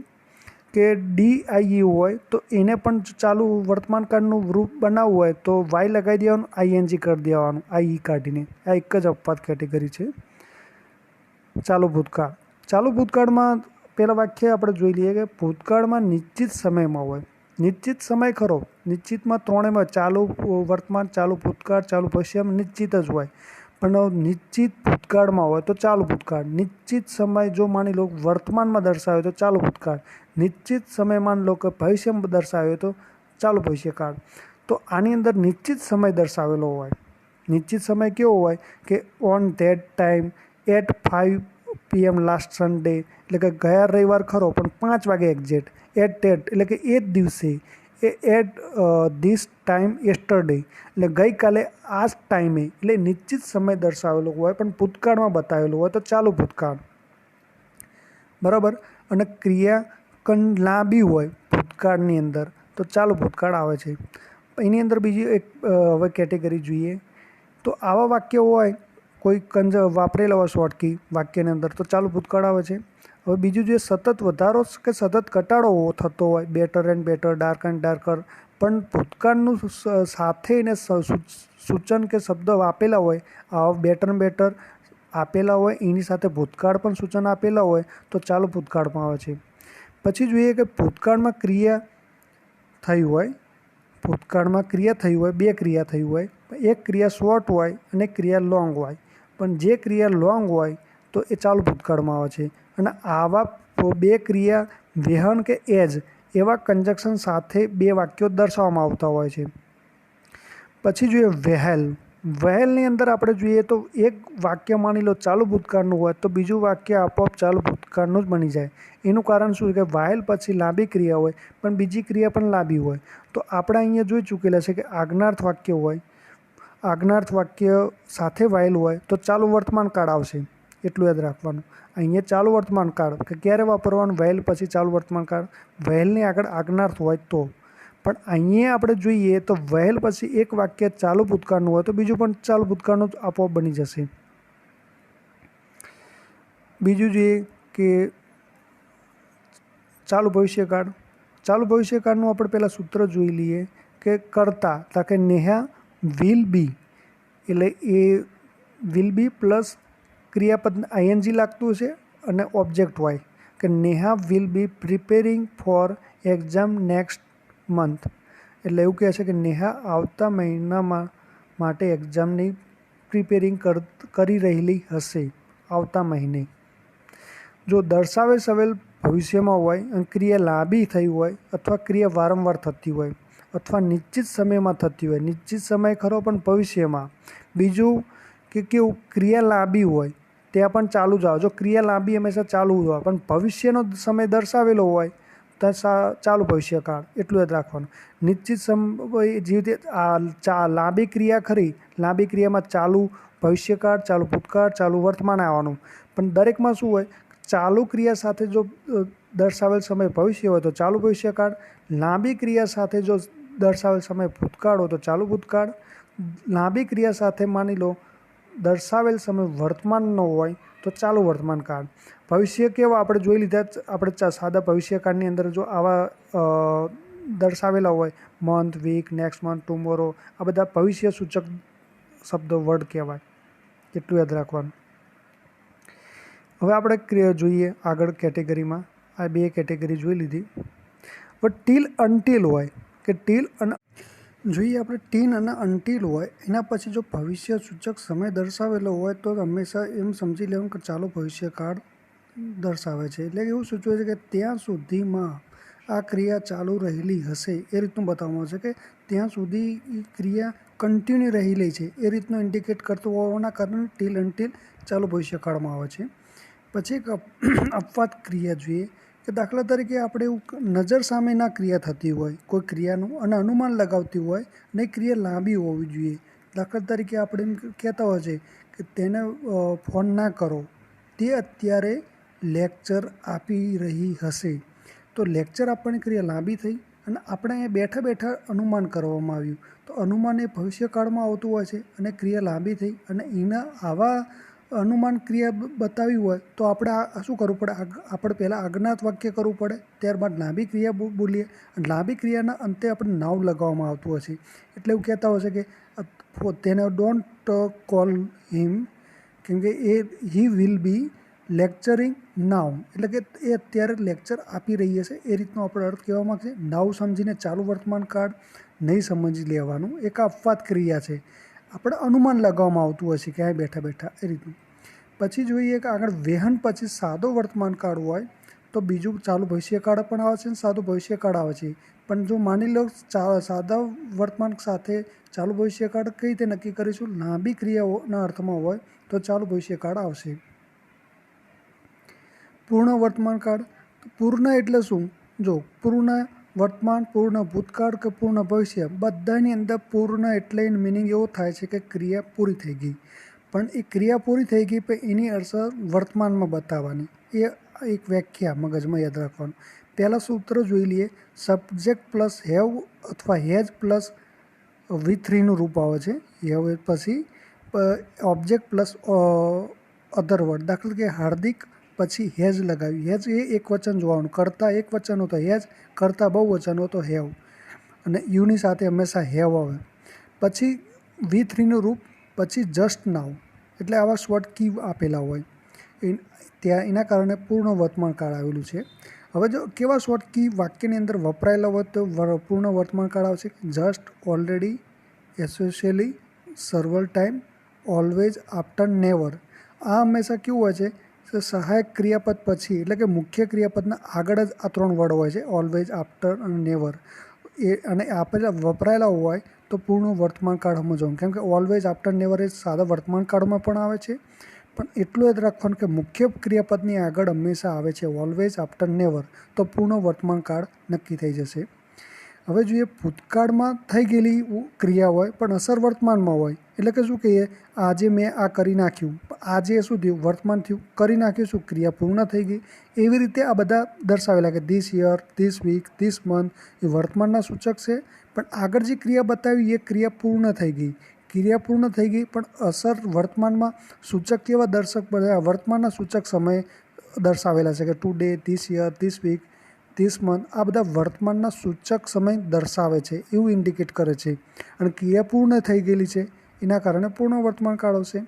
કે DIE હોય તો એને પણ ચાલુ વર્તમાન કાળનું રૂપ બનાવવું હોય તો વાય લગાવી દેવાનું, આઈએનજી કરી દેવાનું આઈ કાઢીને. આ એક જ અપવાદ કેટેગરી છે. ચાલુ ભૂતકાળ, ચાલુ ભૂતકાળમાં પહેલાં વાક્ય આપણે જોઈ લઈએ કે ભૂતકાળમાં નિશ્ચિત સમયમાં હોય, નિશ્ચિત સમય ખરો, નિશ્ચિતમાં ત્રણેયમાં ચાલુ વર્તમાન, ચાલુ ભૂતકાળ, ચાલુ ભવિષ્યમાં નિશ્ચિત જ હોય, પણ નિશ્ચિત ભૂતકાળમાં હોય તો ચાલુ ભૂતકાળ. નિશ્ચિત સમય જો માની લો વર્તમાનમાં દર્શાવે તો ચાલુ ભૂતકાળ, નિશ્ચિત સમય માની લો કે ભવિષ્યમાં દર્શાવે તો ચાલુ ભવિષ્યકાળ. તો આની અંદર નિશ્ચિત સમય દર્શાવેલો હોય. નિશ્ચિત સમય કેવો હોય કે on that time at 5 PM last Sunday, એટલે કે ગયા રવિવાર ખરો પણ 5 વાગે એક્ઝેક્ટ, એટ ધેટ એટલે કે એ જ દિવસે, એટ ધીસ ટાઈમ યસ્ટરડે એટલે ગઈકાલે આ જ ટાઈમે, એટલે નિશ્ચિત સમય દર્શાવેલો હોય પણ ભૂતકાળમાં બતાવેલો હોય તો ચાલુ ભૂતકાળ, બરાબર. અને ક્રિયા લાંબી હોય ભૂતકાળની અંદર તો ચાલુ ભૂતકાળ આવે છે. એની અંદર બીજી એક હવે કેટેગરી જોઈએ તો આવા વાક્યો હોય કોઈ વાપરેલા હોય શોર્ટકી વાક્યની અંદર તો ચાલુ ભૂતકાળ આવે છે. હવે બીજું જે સતત વધારો કે સતત ઘટાડો થતો હોય, better and better, dark and darker, પણ ભૂતકાળનું સાથે એને સૂચન કે શબ્દ આપેલા હોય, આવા બેટર એન્ડ બેટર આપેલા હોય એની સાથે ભૂતકાળ પણ સૂચન આપેલા હોય તો ચાલુ ભૂતકાળમાં આવે છે. પછી જોઈએ કે ભૂતકાળમાં ક્રિયા થઈ હોય, ભૂતકાળમાં ક્રિયા થઈ હોય, બે ક્રિયા થઈ હોય, એક ક્રિયા શોર્ટ હોય અને એક ક્રિયા લોંગ હોય, પણ જે ક્રિયા લોંગ હોય તો એ ચાલુ ભૂતકાળમાં આવે છે. અને આવા બે ક્રિયા વેહન કે એજ એવા કંજક્શન સાથે બે વાક્યો દર્શાવવામાં આવતા હોય છે. પછી જોઈએ વેહેલ, વહેલની અંદર આપણે જોઈએ તો એક વાક્ય માની લો ચાલુ ભૂતકાળનું હોય તો બીજું વાક્ય આપોઆપ ચાલુ ભૂતકાળનું જ બની જાય. એનું કારણ શું છે કે વાહેલ પછી લાંબી ક્રિયા હોય પણ બીજી ક્રિયા પણ લાંબી હોય. તો આપણે અહીંયા જોઈ ચૂકેલા છે કે આજ્ઞાર્થ વાક્ય હોય, આજ્ઞાર્થ વાક્ય સાથે વાહેલ હોય તો ચાલુ વર્તમાન કાળ આવશે, એટલું યાદ રાખવાનું. અહીંયા ચાલુ વર્તમાન કાળ કે ક્યારે વાપરવાનું, વહેલ પછી ચાલુ વર્તમાન કાળ, વહેલની આગળ આજ્ઞાર્થ હોય તો. પણ અહીંયા આપણે જોઈએ તો વહેલ પછી એક વાક્ય ચાલુ ભૂતકાળનું હોય તો બીજું પણ ચાલુ ભૂતકાળનું જ આપોઆપ બની જશે. બીજું જોઈએ કે ચાલુ ભવિષ્યકાળ. ચાલુ ભવિષ્યકાળનું આપણે પહેલાં સૂત્ર જોઈ લઈએ કે કરતા એટલે કે નેહા વિલ બી, એટલે એ વિલ બી પ્લસ ક્રિયાપદ આઈએનજી લાગતું છે અને ઓબ્જેક્ટ હોય કે Neha will be preparing four exam next month. એટલે એવું કહે છે કે નેહા આવતા મહિનામાં માટે એક્ઝામની પ્રિપેરિંગ કરી રહેલી હશે આવતા મહિને. જો દર્શાવેલ ભવિષ્યમાં હોય અને ક્રિયા લાંબી થઈ હોય અથવા ક્રિયા વારંવાર થતી હોય અથવા નિશ્ચિત સમયમાં થતી હોય, નિશ્ચિત સમય ખરો પણ ભવિષ્યમાં. બીજું કે કેવું ક્રિયા લાંબી હોય ત્યાં પણ ચાલુ જ આવે. જો ક્રિયા લાંબી હંમેશા ચાલુ જ હોય પણ ભવિષ્યનો સમય દર્શાવેલો હોય તો ચાલુ ભવિષ્યકાળ, એટલું યાદ રાખવાનું. નિશ્ચિત સમય જેવી રીતે લાંબી ક્રિયા ખરી, લાંબી ક્રિયામાં ચાલુ ભવિષ્યકાળ, ચાલુ ભૂતકાળ, ચાલુ વર્તમાન આવવાનું. પણ દરેકમાં શું હોય, ચાલુ ક્રિયા સાથે જો દર્શાવેલ સમય ભવિષ્ય હોય તો ચાલુ ભવિષ્યકાળ, લાંબી ક્રિયા સાથે જો દર્શાવેલ સમય ભૂતકાળ હોય તો ચાલુ ભૂતકાળ, લાંબી ક્રિયા સાથે માની લો દર્શાવેલ સમય વર્તમાનનો હોય તો ચાલુ વર્તમાન કાળ. ભવિષ્ય કેવા આપણે જોઈ લીધા, આપણે સાદા ભવિષ્યકાળની અંદર જો આવા દર્શાવેલા હોય month, week, next month, tomorrow, આ બધા ભવિષ્ય સૂચક શબ્દો વર્ડ કહેવાય, એટલું યાદ રાખવાનું. હવે આપણે જોઈએ આગળ કેટેગરીમાં, આ બે કેટેગરી જોઈ લીધી. હવે ટીલ અનટીલ હોય કે ટીલ અને જોઈએ આપણે ટીન અને અનટીલ હોય એના પછી જો ભવિષ્ય સૂચક સમય દર્શાવેલો હોય તો હંમેશા એમ સમજી લેવાનું કે ચાલુ ભવિષ્યકાળ દર્શાવે છે. એટલે એવું સૂચવે છે કે ત્યાં સુધીમાં આ ક્રિયા ચાલુ રહેલી હશે, એ રીતનું બતાવવામાં આવશે કે ત્યાં સુધી એ ક્રિયા કન્ટિન્યુ રહેલી છે, એ રીતનું ઇન્ડિકેટ કરતું હોવાના કારણે ટીલ અનટીલ ચાલુ ભવિષ્યકાળમાં આવે છે. પછી એક અપવાદ ક્રિયા જોઈએ કે દાખલા તરીકે આપણે એવું નજર સામે ના ક્રિયા થતી હોય કોઈ ક્રિયાનું અને અનુમાન લગાવતી હોય અને એ ક્રિયા લાંબી હોવી જોઈએ. દાખલા તરીકે આપણે એમ કહેતા હોય છે કે તેને ફોન ના કરો, તે અત્યારે લેક્ચર આપી રહી હશે. તો લેક્ચર આપવાની ક્રિયા લાંબી થઈ અને આપણે અહીંયા બેઠા બેઠા અનુમાન કરવામાં આવ્યું. તો અનુમાન એ ભવિષ્યકાળમાં આવતું હોય છે અને ક્રિયા લાંબી થઈ અને એના આવા અનુમાન ક્રિયા બતાવી હોય તો આપણે શું કરવું પડે, આપણે પહેલાં આજ્ઞાત વાક્ય કરવું પડે, ત્યારબાદ લાંબી ક્રિયા બોલીએ અને લાંબી ક્રિયાના અંતે આપણે નાવ લગાવવામાં આવતું હશે. એટલે એવું કહેતા હશે કે તેને ડોન્ટ કોલ હિમ, કેમ કે હી વિલ બી લેક્ચરિંગ નાવ, એટલે કે એ અત્યારે લેક્ચર આપી રહી હશે, એ રીતનો આપણે અર્થ કહેવા માગશે. નાવ સમજીને ચાલુ વર્તમાન કાળ નહીં સમજી લેવાનું, એક અપવાદ ક્રિયા છે, આપણે અનુમાન લગાવવામાં આવતું હોય છે ક્યાંય બેઠા બેઠા, એ રીતનું. પછી જોઈએ કે આગળ વેહન પછી સાદો વર્તમાન કાળ હોય તો બીજું ચાલુ ભવિષ્યકાળ પણ આવે છે અને સાદું ભવિષ્યકાળ આવે છે. પણ જો માની લો સાદા વર્તમાન સાથે ચાલુ ભવિષ્યકાળ કઈ રીતે નક્કી કરીશું, લાંબી ક્રિયાઓના અર્થમાં હોય તો ચાલુ ભવિષ્યકાળ આવશે. પૂર્ણ વર્તમાન કાળ, પૂર્ણ એટલે શું, જો પૂર્ણ વર્તમાન, પૂર્ણ ભૂતકાળ કે પૂર્ણ ભવિષ્ય, બધાની અંદર પૂર્ણ એટલે મિનિંગ એવો થાય છે કે ક્રિયા પૂરી થઈ ગઈ. પણ એ ક્રિયા પૂરી થઈ ગઈ પણ એની અસર વર્તમાનમાં બતાવવાની, એ એક વ્યાખ્યા મગજમાં યાદ રાખવાનું. પહેલાં સૂત્ર જોઈ લઈએ, સબ્જેક્ટ પ્લસ હેવ અથવા હેઝ પ્લસ V3નું રૂપ આવે છે. હેવ પછી ઓબ્જેક્ટ પ્લસ અધર વર્ડ, દાખલા કે હાર્દિક પછી હેઝ લગાવ્યું, હેઝ એ એક વચન જોવાનું, કરતાં એક વચન હોય તો હેઝ, કરતાં બહુ વચન હોય તો હેવ, અને યુની સાથે હંમેશા હેવ આવે. પછી V3નું રૂપ, પછી જસ્ટ નાવ, એટલે આવા શોર્ટ કી આપેલા હોય ત્યાં, એના કારણે પૂર્ણ વર્તમાન કાળ આવેલું છે. હવે જો કેવા શોર્ટ કી વાક્યની અંદર વપરાયેલા હોય તો પૂર્ણ વર્તમાન કાળ આવશે, just, already, especially, several time, always, after, never. આ હંમેશા કેવું હોય છે કે સહાયક ક્રિયાપદ પછી એટલે કે મુખ્ય ક્રિયાપદના આગળ જ આ ત્રણ વર્ડ હોય છે, ઓલવેઝ, આફ્ટર અને નેવર. એ અને આપેલા વપરાયેલા હોય તો પૂર્ણ વર્તમાન કાળ સમજવાનું. કેમ કે ઓલવેઝ, આફ્ટર, નેવર એ સાદા વર્તમાન કાળમાં પણ આવે છે. પણ એટલું યાદ રાખવાનું કે મુખ્ય ક્રિયાપદની આગળ હંમેશા આવે છે ઓલવેઝ, આફ્ટર, નેવર, તો પૂર્ણ વર્તમાન કાળ નક્કી થઈ જશે. હવે જોઈએ, ભૂતકાળમાં થઈ ગયેલી ક્રિયા હોય પણ અસર વર્તમાનમાં હોય. એટલે કે શું કહીએ, આજે મેં આ કરી નાખ્યું, આજે શું થયું, વર્તમાન થયું, કરી નાખ્યું, શું ક્રિયા પૂર્ણ થઈ ગઈ. એવી રીતે આ બધા દર્શાવેલા કે this year, this week, this month એ વર્તમાનના સૂચક છે. પણ આગળ જે ક્રિયા બતાવી એ ક્રિયા પૂર્ણ થઈ ગઈ. ક્રિયા પૂર્ણ થઈ ગઈ પણ અસર વર્તમાનમાં સૂચક કેવા દર્શક બધા વર્તમાનના સૂચક સમય દર્શાવેલા છે કે today, this year, this week, this month. આ બધા વર્તમાનના સૂચક સમય દર્શાવે છે, એવું ઇન્ડિકેટ કરે છે. અને ક્રિયા પૂર્ણ થઈ ગયેલી છે એના કારણે પૂર્ણ વર્તમાન કાળ આવશે.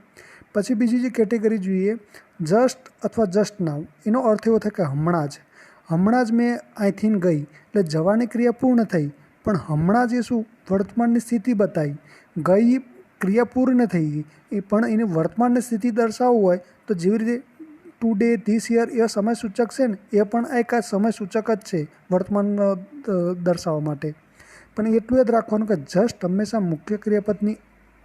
પછી બીજી જે કેટેગરી જોઈએ, જસ્ટ અથવા જસ્ટ નાઉ. એનો અર્થ એવો થાય કે હમણાં જ. હમણાં જ મેં અહીંથી ગઈ, એટલે જવાની ક્રિયા પૂર્ણ થઈ, પણ હમણાં જ એ શું વર્તમાનની સ્થિતિ બતાવી. ગઈ ક્રિયા પૂર્ણ થઈ ગઈ, એ પણ એની વર્તમાનની સ્થિતિ દર્શાવવું હોય તો જેવી રીતે ટુડે, ધીસ યર એ સમય સૂચક છે ને, એ પણ એક સમય સૂચક જ છે વર્તમાન દર્શાવવા માટે. પણ એટલું યાદ રાખવાનું કે જસ્ટ હંમેશા મુખ્ય ક્રિયાપદની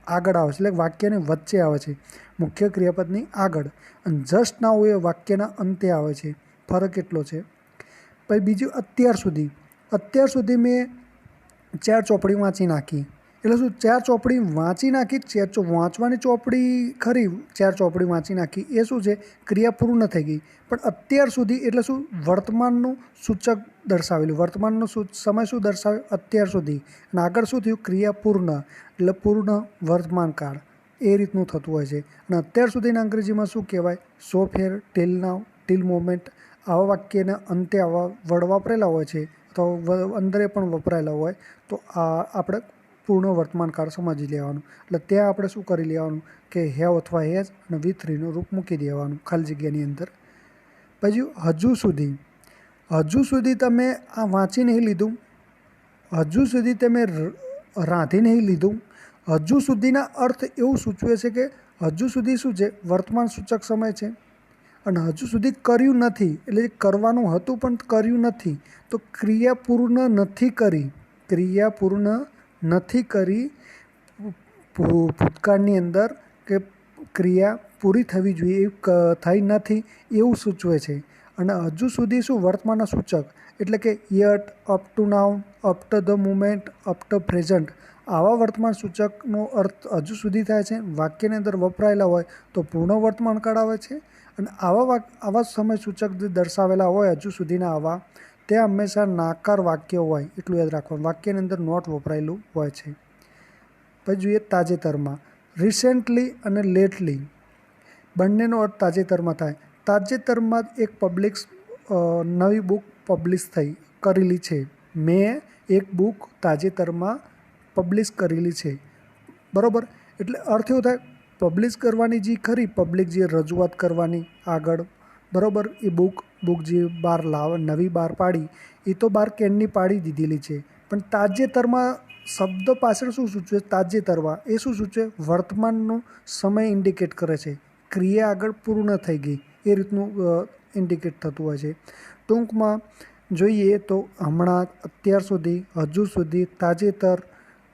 આગળ આવે છે, એટલે વાક્યની વચ્ચે આવે છે મુખ્ય ક્રિયાપદની આગળ. અને જસ્ટ નાઉ એ વાક્યના અંતે આવે છે. ફરક એટલો છે. પછી બીજું, અત્યાર સુધી. અત્યાર સુધી મેં 4 ચોપડી વાંચી નાખી. એટલે શું, 4 ચોપડી વાંચી નાખી, વાંચવાની ચોપડી ખરી, 4 ચોપડી વાંચી નાખી એ શું છે, ક્રિયા પૂર્ણ થઈ ગઈ. પણ અત્યાર સુધી એટલે શું, વર્તમાનનું સૂચક દર્શાવેલું. વર્તમાનનો સમય શું દર્શાવે, અત્યાર સુધી. અને આગળ શું થયું, ક્રિયા પૂર્ણ, એટલે પૂર્ણ વર્તમાન કાળ. એ રીતનું થતું હોય છે. અને અત્યાર સુધીના અંગ્રેજીમાં શું કહેવાય, સો ફેર, ટિલ નાઉ, ટિલ મોમેન્ટ. આવા વાક્યના અંતે આવા વર્ડ વાપરેલા હોય છે, તો અંદરે પણ વપરાયેલા હોય, તો આ આપણે પૂર્ણ વર્તમાન કાળ સમજી લેવાનું. એટલે ત્યાં આપણે શું કરી લેવાનું કે હેવ અથવા હેઝ અને V3નું રૂપ મૂકી દેવાનું ખાલી જગ્યાની અંદર. પછી હજુ સુધી. હજુ સુધી તમે આ વાંચી નહીં લીધું, હજુ સુધી તમે રાંધી નહીં લીધું. હજુ સુધીના અર્થ એવું સૂચવે છે કે હજુ સુધી શું છે, વર્તમાન સૂચક સમય છે. અને હજુ સુધી કર્યું નથી, એટલે કરવાનું હતું પણ કર્યું નથી, તો ક્રિયા પૂર્ણ નથી કરી. ક્રિયા પૂર્ણ નથી કરી ભૂતકાળની અંદર, કે ક્રિયા પૂરી થવી જોઈએ એ થઈ નથી એવું સૂચવે છે. અને હજુ સુધી શું, વર્તમાનના સૂચક, એટલે કે yet, up to now, up to the moment, up to present. આવા વર્તમાન સૂચકનો અર્થ હજુ સુધી થાય છે. વાક્યની અંદર વપરાયેલા હોય તો પૂર્ણ વર્તમાન કાળ આવે છે. અને આવા સમય સૂચક જે દર્શાવેલા હોય હજુ સુધીના આવા, તે હંમેશા નાકાર વાક્ય હોય, એટલું યાદ રાખવાનું. વાક્યની અંદર નોટ વપરાયેલું હોય છે. પછી જોઈએ તાજેતરમાં. રિસેન્ટલી અને લેટલી બંનેનો અર્થ તાજેતરમાં થાય. તાજેતરમાં જ એક નવી બુક પબ્લિશ કરેલી છે. મેં એક બુક તાજેતરમાં પબ્લિશ કરેલી છે. બરાબર. એટલે અર્થ એવો થાય, પબ્લિશ કરવાની જે ખરી, પબ્લિક જે રજૂઆત કરવાની આગળ, બરાબર, એ બુક જે નવી બહાર પાડી, એ તો બહાર કેનની પાડી દીધેલી છે. પણ તાજેતરમાં શબ્દ પાછળ શું સૂચવે, તાજેતરમાં, એ શું સૂચવે, વર્તમાનનો સમય ઇન્ડિકેટ કરે છે. ક્રિયા આગળ પૂર્ણ થઈ ગઈ એ રીતનું ઇન્ડિકેટ થતું હોય છે. ટૂંકમાં જોઈએ તો હમણાં, અત્યાર સુધી, હજુ સુધી, તાજેતર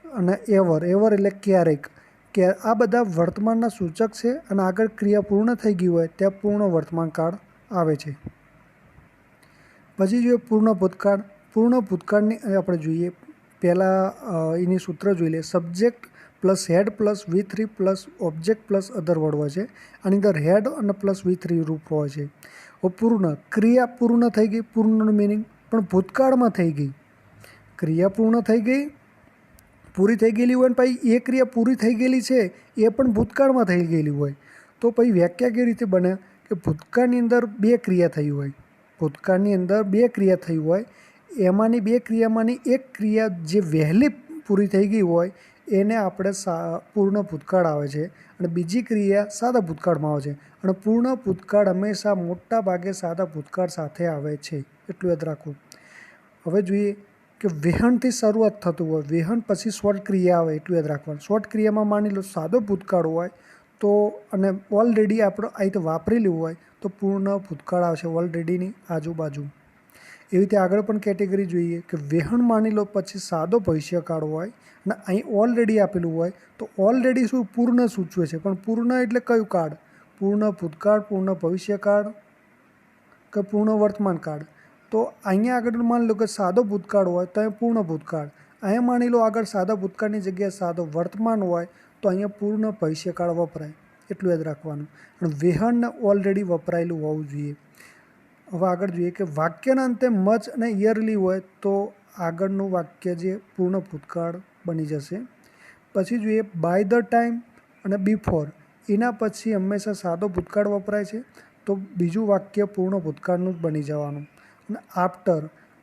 અને એવર. એવર એટલે ક્યારેક. કે આ બધા વર્તમાનના સૂચક છે અને આગળ ક્રિયા પૂર્ણ થઈ ગઈ હોય ત્યાં પૂર્ણ વર્તમાન કાળ આવે છે. પછી જોઈએ પૂર્ણ ભૂતકાળ. પૂર્ણ ભૂતકાળની આપણે જોઈએ, પહેલાં એની સૂત્ર જોઈ લે. Subject plus had plus V3 plus object plus other word હોય છે. આની અંદર હેડ અને પ્લસ V3 રૂપ હોય છે. પૂર્ણ, ક્રિયા પૂર્ણ થઈ ગઈ, પૂર્ણનું મિનિંગ પણ ભૂતકાળમાં થઈ ગઈ. ક્રિયા પૂર્ણ થઈ ગઈ, પૂરી થઈ ગયેલી હોય ને પછી એ ક્રિયા પૂરી થઈ ગયેલી છે એ પણ ભૂતકાળમાં થઈ ગયેલી હોય, તો પછી વ્યાખ્યા કેવી રીતે બને કે ભૂતકાળની અંદર 2 ક્રિયા થઈ હોય. ભૂતકાળની અંદર 2 ક્રિયા થઈ હોય, એમાંની 2 ક્રિયામાંની એક ક્રિયા જે વહેલી પૂરી થઈ ગઈ હોય એને આપણે પૂર્ણ ભૂતકાળ આવે છે. અને બીજી ક્રિયા સાદા ભૂતકાળમાં આવે છે. અને પૂર્ણ ભૂતકાળ હંમેશા મોટા ભાગે સાદા ભૂતકાળ સાથે આવે છે, એટલું યાદ રાખવું. હવે જોઈએ કે વહેણથી શરૂઆત થતું હોય, વહેણ પછી શોર્ટ ક્રિયા આવે, એટલું યાદ રાખવાનું. શોર્ટ ક્રિયામાં માની લો સાદો ભૂતકાળ હોય તો, અને ઓલરેડી આપણે અહીં તો વાપરેલું હોય તો પૂર્ણ ભૂતકાળ આવશે ઓલરેડીની આજુબાજુ. એવી રીતે આગળ પણ કેટેગરી જોઈએ કે વેહણ માની લો પછી સાદો ભવિષ્યકાળ હોય અને અહીં ઓલરેડી આપેલું હોય તો ઓલરેડી શું પૂર્ણ સૂચવે છે, પણ પૂર્ણ એટલે કયું કાળ? પૂર્ણ ભૂતકાળ, પૂર્ણ ભવિષ્યકાળ કે પૂર્ણ વર્તમાન કાળ? તો અહીંયા આગળ માની લો કે સાદો ભૂતકાળ હોય તો અહીં પૂર્ણ ભૂતકાળ, અહીંયા માની લો આગળ સાદા ભૂતકાળની જગ્યાએ સાદો વર્તમાન હોય તો અહીંયા પૂર્ણ ભવિષ્યકાળ વપરાય, એટલું યાદ રાખવાનું. અને વેહણ ઓલરેડી વપરાયેલું હોવું જોઈએ. હવે આગળ જોઈએ કે વાક્યના અંતે મચ અને યરલી હોય તો આગળનું વાક્ય જે પૂર્ણ ભૂતકાળ બની જશે. પછી જોઈએ બાય ધ ટાઈમ અને બિફોર, એના પછી હંમેશા સાદો ભૂતકાળ વપરાય છે તો બીજું વાક્ય પૂર્ણ ભૂતકાળનું જ બની જવાનું. અને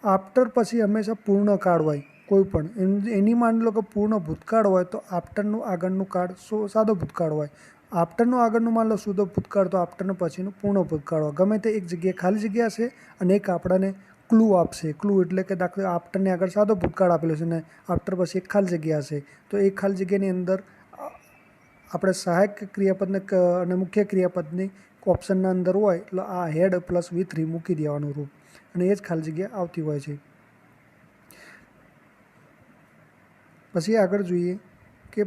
આફ્ટર પછી હંમેશા પૂર્ણ કાળ હોય કોઈ પણ, એની માની લો કે પૂર્ણ ભૂતકાળ હોય તો આફ્ટરનું આગળનું કાળ સાદો ભૂતકાળ હોય. આફ્ટરનું આગળનું માની લો શુદ્ધ ભૂતકાળ તો આફ્ટરનું પછીનું પૂર્ણ ભૂતકાળ હોય. ગમે તે એક જગ્યાએ ખાલી જગ્યા હશે અને એક આપણને ક્લુ આપશે. ક્લુ એટલે કે દાખલા આફ્ટરની આગળ સાદો ભૂતકાળ આપેલો છે ને આફ્ટર પછી એક ખાલી જગ્યા હશે તો એ ખાલી જગ્યાની અંદર આપણે સહાયક ક્રિયાપદને અને મુખ્ય ક્રિયાપદની ઓપ્શનના અંદર હોય એટલે આ હેડ પ્લસ V3 મૂકી દેવાનું રૂપ, અને એ જ ખાલી જગ્યા આવતી હોય છે. પછી આગળ જોઈએ કે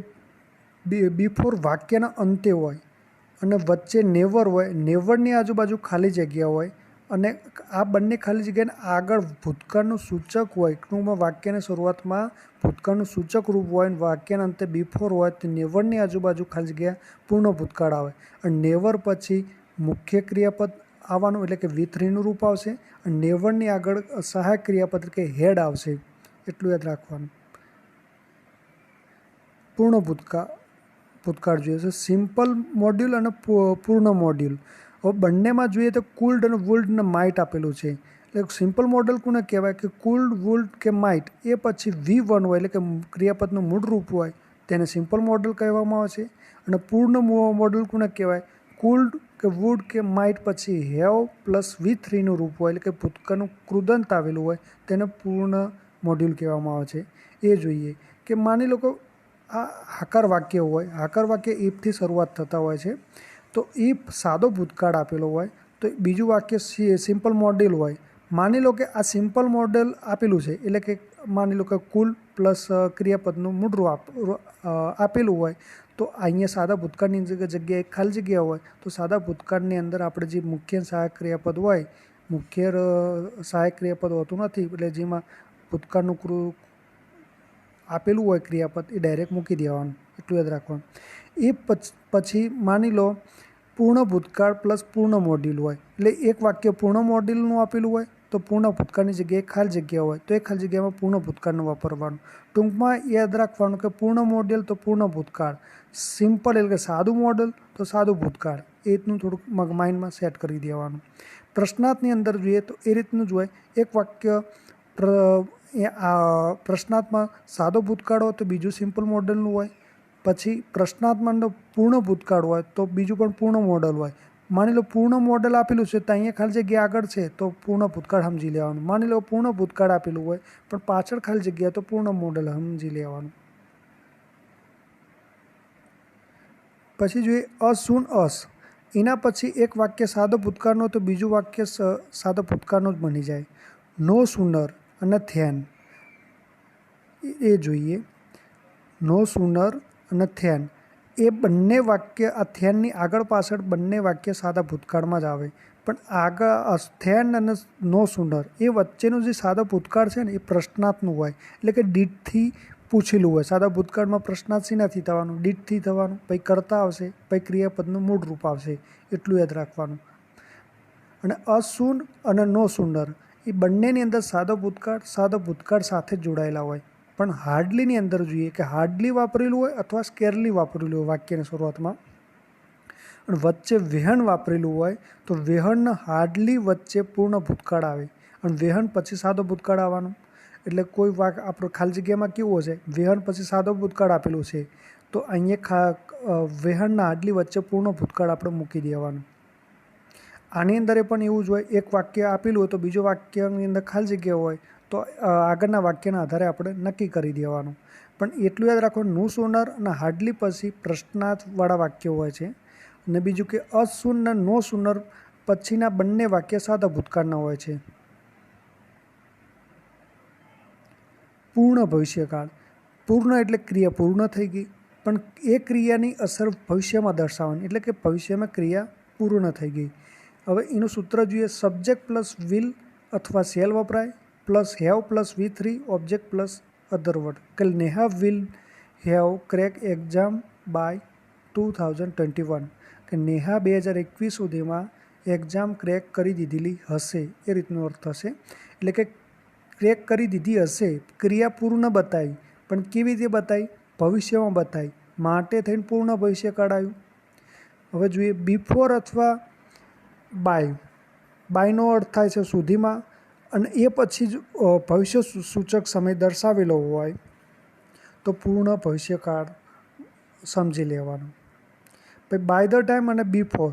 બિફોર વાક્યના અંતે હોય અને વચ્ચે નેવર હોય, નેવરની આજુબાજુ ખાલી જગ્યા હોય અને આ બંને ખાલી જગ્યાને આગળ ભૂતકાળનું સૂચક હોય. ટૂંકમાં વાક્યની શરૂઆતમાં ભૂતકાળનું સૂચક રૂપ હોય અને વાક્યના અંતે બિફોર હોય તો નેવરની આજુબાજુ ખાલી જગ્યા પૂર્ણ ભૂતકાળ આવે. અને નેવર પછી મુખ્ય ક્રિયાપદ આવવાનું એટલે કે V3નું રૂપ આવશે અને નેવરની આગળ સહાયક ક્રિયાપદ કે હેડ આવશે, એટલું યાદ રાખવાનું. પૂર્ણ ભૂતકાળ જોઈએ છે સિમ્પલ મોડ્યુલ અને પૂર્ણ મોડ્યુલ. હવે બંનેમાં જોઈએ તો કુલ્ડ અને વુલ્ડ અને માઇટ આપેલું છે. એટલે સિમ્પલ મોડલ કોને કહેવાય કે કુલ્ડ, વુલ્ડ કે માઇટ એ પછી V1 હોય એટલે કે ક્રિયાપદનું મૂળ રૂપ હોય તેને સિમ્પલ મોડલ કહેવામાં આવે છે. અને પૂર્ણ મોડલ કોને કહેવાય? કુલ્ડ કે વુડ કે માઇટ પછી હેવ પ્લસ V3નું રૂપ હોય એટલે કે ભૂતકાળનું કૃદંત આવેલું હોય તેને પૂર્ણ મોડ્યુલ કહેવામાં આવે છે. એ જોઈએ કે માની લો કે આ હાકાર વાક્ય હોય, હાકાર વાક્ય ઇફથી શરૂઆત થતા હોય છે તો ઇફ સાદો ભૂતકાળ આપેલો હોય તો બીજું વાક્ય સિમ્પલ મોડેલ હોય. માની લો કે આ સિમ્પલ મોડેલ આપેલું છે એટલે કે માની લો કે કુલ પ્લસ ક્રિયાપદનું મૂળરૂપ આપેલું હોય તો અહીંયા સાદા ભૂતકાળની જગ્યાએ ખાલી જગ્યા હોય તો સાદા ભૂતકાળની અંદર આપણે જે મુખ્ય સહાયક ક્રિયાપદ હોય, મુખ્ય સહાયક ક્રિયાપદ હોતું નથી એટલે જેમાં ભૂતકાળનું આપેલું હોય ક્રિયાપદ એ ડાયરેક્ટ મૂકી દેવાનું, એટલું યાદ રાખવાનું. એ પછી માની લો પૂર્ણ ભૂતકાળ પ્લસ પૂર્ણ મોડ્યુલ હોય એટલે એક વાક્ય પૂર્ણ મોડ્યુલનું આપેલું હોય તો પૂર્ણ ભૂતકાળની જગ્યાએ ખાલી જગ્યા હોય તો એ ખાલી જગ્યામાં પૂર્ણ ભૂતકાળનું વાપરવાનું. ટૂંકમાં યાદ રાખવાનું કે પૂર્ણ મોડ્યુલ તો પૂર્ણ ભૂતકાળ, સિમ્પલ એટલે કે સાદું મોડલ તો સાદું ભૂતકાળ, એ રીતનું થોડુંક માઇન્ડમાં સેટ કરી દેવાનું. પ્રશ્નાર્થની અંદર જોઈએ તો એ રીતનું જ હોય. એક વાક્ય પ્રશ્નાર્થમાં સાદો ભૂતકાળ હોય તો બીજું સિમ્પલ મોડલનું હોય. પછી પ્રશ્નાર્થમાં પૂર્ણ ભૂતકાળ હોય તો બીજું પણ પૂર્ણ મોડલ હોય. માની લો પૂર્ણ મોડલ આપેલું છે તો અહીંયા ખાલી જગ્યા આગળ છે તો પૂર્ણ ભૂતકાળ સમજી લેવાનું. માની લો પૂર્ણ ભૂતકાળ આપેલું હોય પણ પાછળ ખાલી જગ્યા તો પૂર્ણ મોડલ સમજી લેવાનું. પછી જોઈએ અસૂન અસ, એના પછી એક વાક્ય સાદો ભૂતકાળનો તો બીજું વાક્ય સાદો ભૂતકાળનું જ બની જાય. નો સુનર અને થેન એ જોઈએ. નો સુનર અને થેન એ બંને વાક્ય આ થેનની આગળ પાછળ બંને વાક્ય સાદા ભૂતકાળમાં જ આવે, પણ આગળ થેન અને નો સુનર એ વચ્ચેનું જે સાદા ભૂતકાળ છે ને એ પ્રશ્નાર્થનું હોય એટલે કે ડીડથી પૂછેલું હોય. સાદા ભૂતકાળમાં પ્રશ્નાર્થ શેનાથી થવાનું? ડીડથી થવાનું. પછી કરતા આવશે, પછી ક્રિયાપદનું મૂળ રૂપ આવશે, એટલું યાદ રાખવાનું. અને અસૂન અને નો સુનર એ બંનેની અંદર સાદો ભૂતકાળ સાથે જ જોડાયેલા હોય. પણ હાર્ડલીની અંદર જોઈએ કે હાર્ડલી વાપરેલું હોય અથવા સ્કેરલી વાપરેલું હોય વાક્યની શરૂઆતમાં, અને વચ્ચે વેહન વાપરેલું હોય તો વેહનના હાર્ડલી વચ્ચે પૂર્ણ ભૂતકાળ આવે અને વેહન પછી સાદો ભૂતકાળ આવવાનું. એટલે કોઈ આપણો ખાલી જગ્યામાં કેવું હશે, વેહન પછી સાદો ભૂતકાળ આપેલું છે તો અહીંયા વેહનના હાર્ડલી વચ્ચે પૂર્ણ ભૂતકાળ આપણે મૂકી દેવાનું. આની અંદર પણ એવું જ હોય, એક વાક્ય આપેલું હોય તો બીજો વાક્યની અંદર ખાલી જગ્યા હોય તો આગળના વાક્યના આધારે આપણે નક્કી કરી દેવાનું. પણ એટલું યાદ રાખવાનું, નો સુનર અને હાર્ડલી પછી પ્રશ્નાર્થવાળા વાક્યો હોય છે. અને બીજું કે અસૂન અને નો સુનર પછીના બંને વાક્ય સાદા ભૂતકાળના હોય છે. પૂર્ણ ભવિષ્યકાળ. પૂર્ણ એટલે ક્રિયા પૂર્ણ થઈ ગઈ, પણ એ ક્રિયાની અસર ભવિષ્યમાં દર્શાવવાની, એટલે કે ભવિષ્યમાં ક્રિયા પૂર્ણ થઈ ગઈ. હવે એનું સૂત્ર જોઈએ. સબ્જેક્ટ પ્લસ વિલ અથવા શેલ વપરાય, plus have plus V3 object plus other word. કે Neha will have crack exam by 2021. કે નેહા 2021 સુધીમાં એક્ઝામ ક્રેક કરી દીધેલી હશે, એ રીતનો અર્થ થશે. એટલે કે ક્રેક કરી દીધી હશે, ક્રિયા પૂર્ણ બતાવી, પણ કેવી રીતે બતાવી? ભવિષ્યમાં બતાવી, માટે થઈને પૂર્ણ ભવિષ્યકાળ આવ્યું. હવે જોઈએ બિફોર અથવા બાય. બાયનો અર્થ થાય છે સુધીમાં, અને એ પછી જ ભવિષ્ય સૂચક સમય દર્શાવેલો હોય તો પૂર્ણ ભવિષ્યકાળ સમજી લેવાનું. પછી બાય ધ ટાઈમ અને બિફોર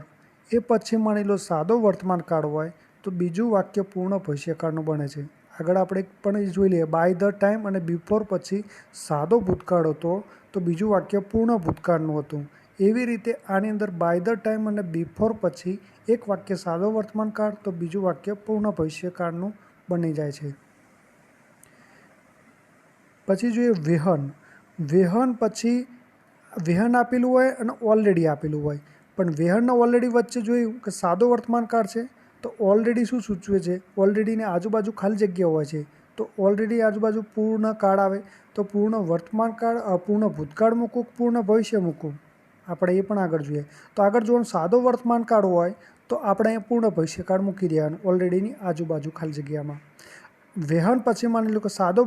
એ પછી માની લો સાદો વર્તમાન કાળ હોય તો બીજું વાક્ય પૂર્ણ ભવિષ્યકાળનું બને છે. આગળ આપણે પણ જોઈ લઈએ. બાય ધ ટાઈમ અને બિફોર પછી સાદો ભૂતકાળ હતો તો બીજું વાક્ય પૂર્ણ ભૂતકાળનું હતું. એવી રીતે આની અંદર બાય ધ ટાઈમ અને બિફોર પછી એક વાક્ય સાદો વર્તમાન કાળ તો બીજું વાક્ય પૂર્ણ ભવિષ્યકાળનું બની જાય છે. પછી જોઈએ વેહન. વેહન પછી વેહન આપેલું હોય અને ઓલરેડી આપેલું હોય, પણ વેહનને ઓલરેડી વચ્ચે જોયું કે સાદો વર્તમાન કાળ છે તો ઓલરેડી શું સૂચવે છે? ઓલરેડીની આજુબાજુ ખાલી જગ્યા હોય છે તો ઓલરેડી આજુબાજુ પૂર્ણ કાળ આવે તો પૂર્ણ વર્તમાન કાળ, પૂર્ણ ભૂતકાળ મૂકવું, પૂર્ણ ભવિષ્ય મૂકવું, આપણે એ પણ આગળ જોઈએ. તો આગળ જો સાદો વર્તમાન કાળ હોય તો આપણે અહીંયા પૂર્ણ ભવિષ્યકાળ મૂકી દેવાનું ઓલરેડીની આજુબાજુ ખાલી જગ્યામાં. વેહન પછી માની લો કે સાદો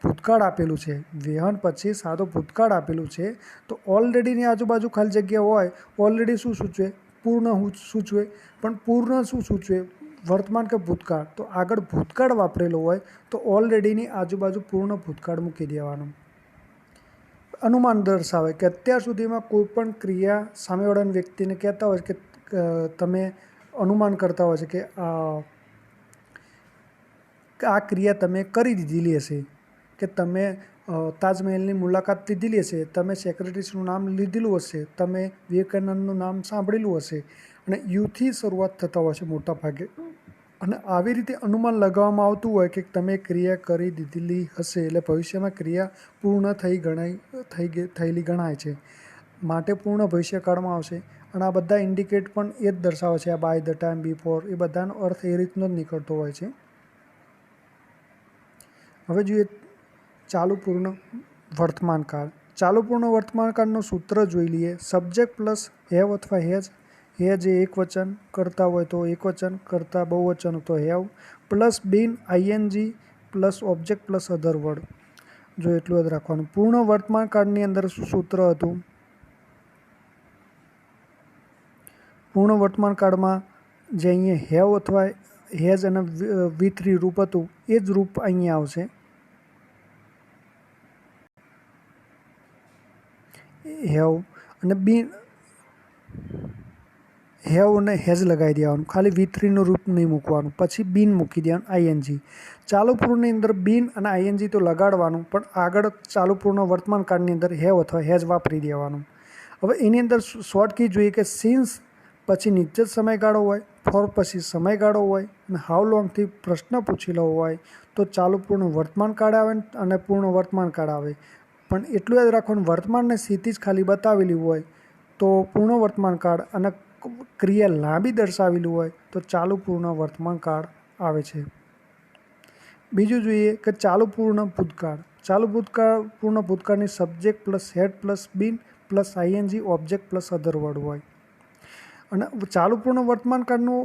ભૂતકાળ આપેલું છે, વેહન પછી સાદો ભૂતકાળ આપેલું છે તો ઓલરેડીની આજુબાજુ ખાલી જગ્યા હોય, ઓલરેડી શું સૂચવે? પૂર્ણ સૂચવે. પણ પૂર્ણ શું સૂચવે? વર્તમાન કે ભૂતકાળ. તો આગળ ભૂતકાળ વાપરેલો હોય તો ઓલરેડીની આજુબાજુ પૂર્ણ ભૂતકાળ મૂકી દેવાનું. અનુમાન દર્શાવે કે અત્યાર સુધીમાં કોઈ પણ ક્રિયા સામેવાળાના વ્યક્તિને કહેતા હોય કે તમે અનુમાન કરતા હોય છે કે આ ક્રિયા તમે કરી દીધેલી હશે, કે તમે તાજમહેલની મુલાકાત લીધેલી હશે, તમે સેક્રેટરીસનું નામ લીધેલું હશે, તમે વિવેકાનંદનું નામ સાંભળેલું હશે, અને યુથી શરૂઆત થતા હોય છે મોટા ભાગે. અને આવી રીતે અનુમાન લગાવવામાં આવતું હોય કે તમે ક્રિયા કરી દીધેલી હશે, એટલે ભવિષ્યમાં ક્રિયા પૂર્ણ થયેલી ગણાય છે, માટે પૂર્ણ ભવિષ્યકાળમાં આવશે. અને આ બધા ઇન્ડિકેટ પણ એ જ દર્શાવે છે. આ બાય ધ ટાઈમ, બિફોર, એ બધાનો અર્થ એ રીતનો જ નીકળતો હોય છે. હવે જોઈએ ચાલુ પૂર્ણ વર્તમાન કાળ. ચાલુ પૂર્ણ વર્તમાન કાળનું સૂત્ર જોઈ લઈએ. સબ્જેક્ટ પ્લસ હેવ અથવા હેઝ. હેઝ એ એક વચન કરતા હોય તો એક વચન, કરતા બહુવચન તો have, plus been ING plus object plus other word. જો એટલું જ રાખવાનું. પૂર્ણ વર્તમાન કાળની અંદર સૂત્ર હતું. પૂર્ણ વર્તમાન કાળમાં જે અહીંયા હેવ અથવા હેઝ અને V3 રૂપ હતું એ જ રૂપ અહીંયા આવશે. હેવ અને બીન, હેવ અને હેઝ લગાવી દેવાનું, ખાલી V3નું રૂપ નહીં મૂકવાનું. પછી બીન મૂકી દેવાનું, આઈએનજી. ચાલુ પૂર્ણની અંદર બીન અને આઈએનજી તો લગાડવાનું, પણ આગળ ચાલુ પૂર્ણ વર્તમાન કાળની અંદર હેવ અથવા હેઝ વાપરી દેવાનું. હવે એની અંદર શોર્ટ કી જોઈએ કે સિન્સ પછી નિશ્ચિત સમયગાળો હોય, ફોર પછી સમયગાળો હોય, અને હાઉ લોંગથી પ્રશ્ન પૂછેલો હોય તો ચાલુ પૂર્ણ વર્તમાન કાળ આવે અને પૂર્ણ વર્તમાન કાળ આવે. પણ એટલું યાદ રાખવાનું, વર્તમાનને સ્થિતિ જ ખાલી બતાવેલી હોય તો પૂર્ણ વર્તમાન કાળ, અને ક્રિયા લાંબી દર્શાવેલી હોય તો ચાલુ પૂર્ણ વર્તમાન કાળ આવે છે. બીજું જોઈએ કે ચાલુ પૂર્ણ ભૂતકાળ. ચાલુ પૂર્ણ ભૂતકાળની subject plus had plus been plus ING object plus other word હોય. અને ચાલુ પૂર્ણ વર્તમાન કાળનું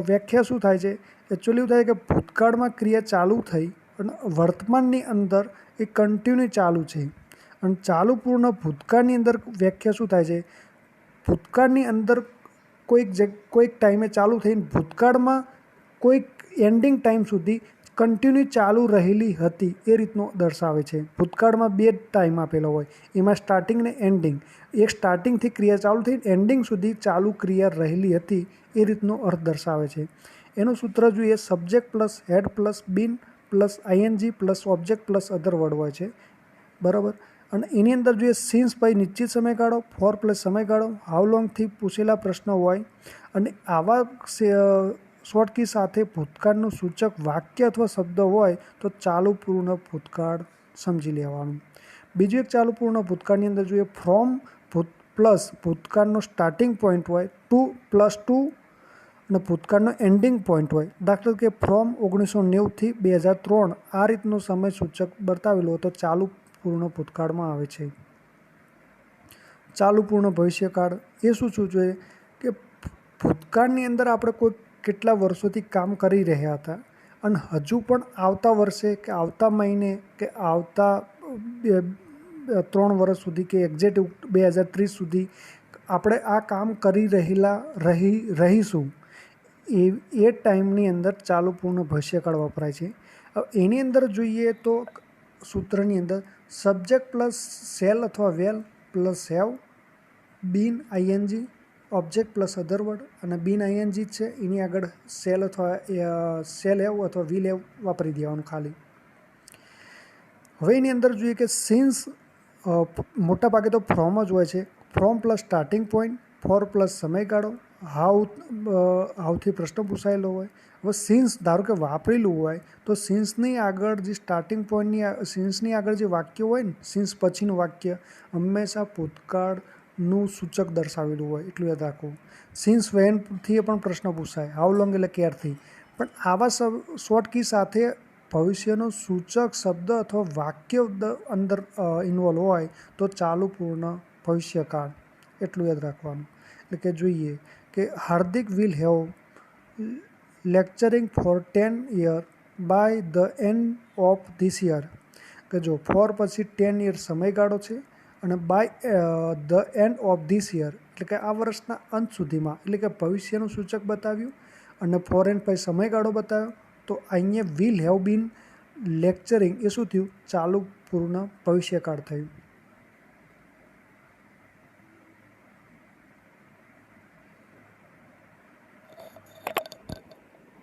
વ્યાખ્યા શું થાય છે? એકચ્યુઅલી એવું થાય કે ભૂતકાળમાં ક્રિયા ચાલુ થઈ અને વર્તમાનની અંદર એ કન્ટિન્યુ ચાલુ છે. અને ચાલુ પૂર્ણ ભૂતકાળની અંદર વ્યાખ્યા શું થાય છે? ભૂતકાળની અંદર કોઈક ટાઈમે ચાલુ થઈને ભૂતકાળમાં કોઈક એન્ડિંગ ટાઈમ સુધી કન્ટિન્યુ ચાલુ રહેલી હતી, એ રીતનો દર્શાવે છે. ભૂતકાળમાં બે ટાઈમ આપેલો હોય, એમાં સ્ટાર્ટિંગ ને એન્ડિંગ. એક સ્ટાર્ટિંગથી ક્રિયા ચાલુ થઈ એન્ડિંગ સુધી ચાલુ ક્રિયા રહેલી હતી, એ રીતનો અર્થ દર્શાવે છે. એનું સૂત્ર જોઈએ. Subject plus had plus been plus ING plus object plus other word હોય છે, બરાબર. અને એની અંદર જોઈએ સિન્સ પછી નિશ્ચિત સમયગાળો, ફોર પ્લસ સમયગાળો, હાઉ લોંગથી પૂછેલા પ્રશ્નો હોય. અને આવા શોર્ટ કી સાથે ભૂતકાળનું સૂચક વાક્ય અથવા શબ્દ હોય તો ચાલુ પૂર્ણ ભૂતકાળ સમજી લેવાનું. બીજું એક ચાલુ પૂર્ણ ભૂતકાળની અંદર જોઈએ ફ્રોમ પ્લસ ભૂતકાળનો સ્ટાર્ટિંગ પોઈન્ટ હોય +2 અને ભૂતકાળનો એન્ડિંગ પોઈન્ટ હોય. દાખલા તરીકે ફ્રોમ 1990થી 2003 આ રીતનો સમય સૂચક બતાવેલો હોય તો ચાલુ પૂર્ણ ભૂતકાળમાં આવે છે. ચાલુ પૂર્ણ ભવિષ્યકાળ એ શું સૂચવે કે ભૂતકાળની અંદર આપણે કોઈ કેટલા વર્ષોથી કામ કરી રહ્યા હતા અને હજુ પણ આવતા વર્ષે કે આવતા મહિને કે આવતા 3 વર્ષ સુધી કે એક્ઝેક્ટ 2030 સુધી આપણે આ કામ કરી રહીશું એ ટાઈમની અંદર ચાલુ પૂર્ણ ભવિષ્યકાળ વપરાય છે. એની અંદર જોઈએ તો સૂત્રની અંદર સબ્જેક્ટ પ્લસ શેલ અથવા will plus have, been ING, object plus other word અને બીન આઈએનજી છે એની આગળ શેલ હેવ અથવા વિલ હેવ વાપરી દેવાનું ખાલી. હવે એની અંદર જોઈએ કે સિન્સ મોટા ભાગે તો ફ્રોમ જ હોય છે. From plus starting point, for plus સમયગાળો, હાઉથી પ્રશ્ન પૂછાયેલો હોય. હવે સિન્સ ધારો કે વાપરેલું હોય તો સિન્સની આગળ જે સ્ટાર્ટિંગ પોઈન્ટની સિન્સની આગળ જે વાક્ય હોય ને સિન્સ પછીનું વાક્ય હંમેશા ભૂતકાળનું સૂચક દર્શાવેલું હોય એટલું યાદ રાખવું. સિન્સ વેનથી પણ પ્રશ્ન પૂછાય, હાઉ લોંગ એટલે ક્યારથી. પણ આવા શોર્ટ કી સાથે ભવિષ્યનો સૂચક શબ્દ અથવા વાક્ય અંદર ઇન્વોલ્વ હોય તો ચાલુ પૂર્ણ ભવિષ્યકાળ એટલું યાદ રાખવાનું. એટલે કે જોઈએ કે Hardik will have lecturing for 10 years by the end of this year. કે જો ફોર પછી 10 years સમયગાળો છે અને by the end of this year એટલે કે આ વર્ષના અંત સુધીમાં એટલે કે ભવિષ્યનું સૂચક બતાવ્યું અને ફોર એન્ડ પછી સમયગાળો બતાવ્યો. તો અહીંયા વિલ હેવ બીન લેક્ચરિંગ એ શું થયું ચાલુ પૂર્ણ ભવિષ્યકાળ થયું.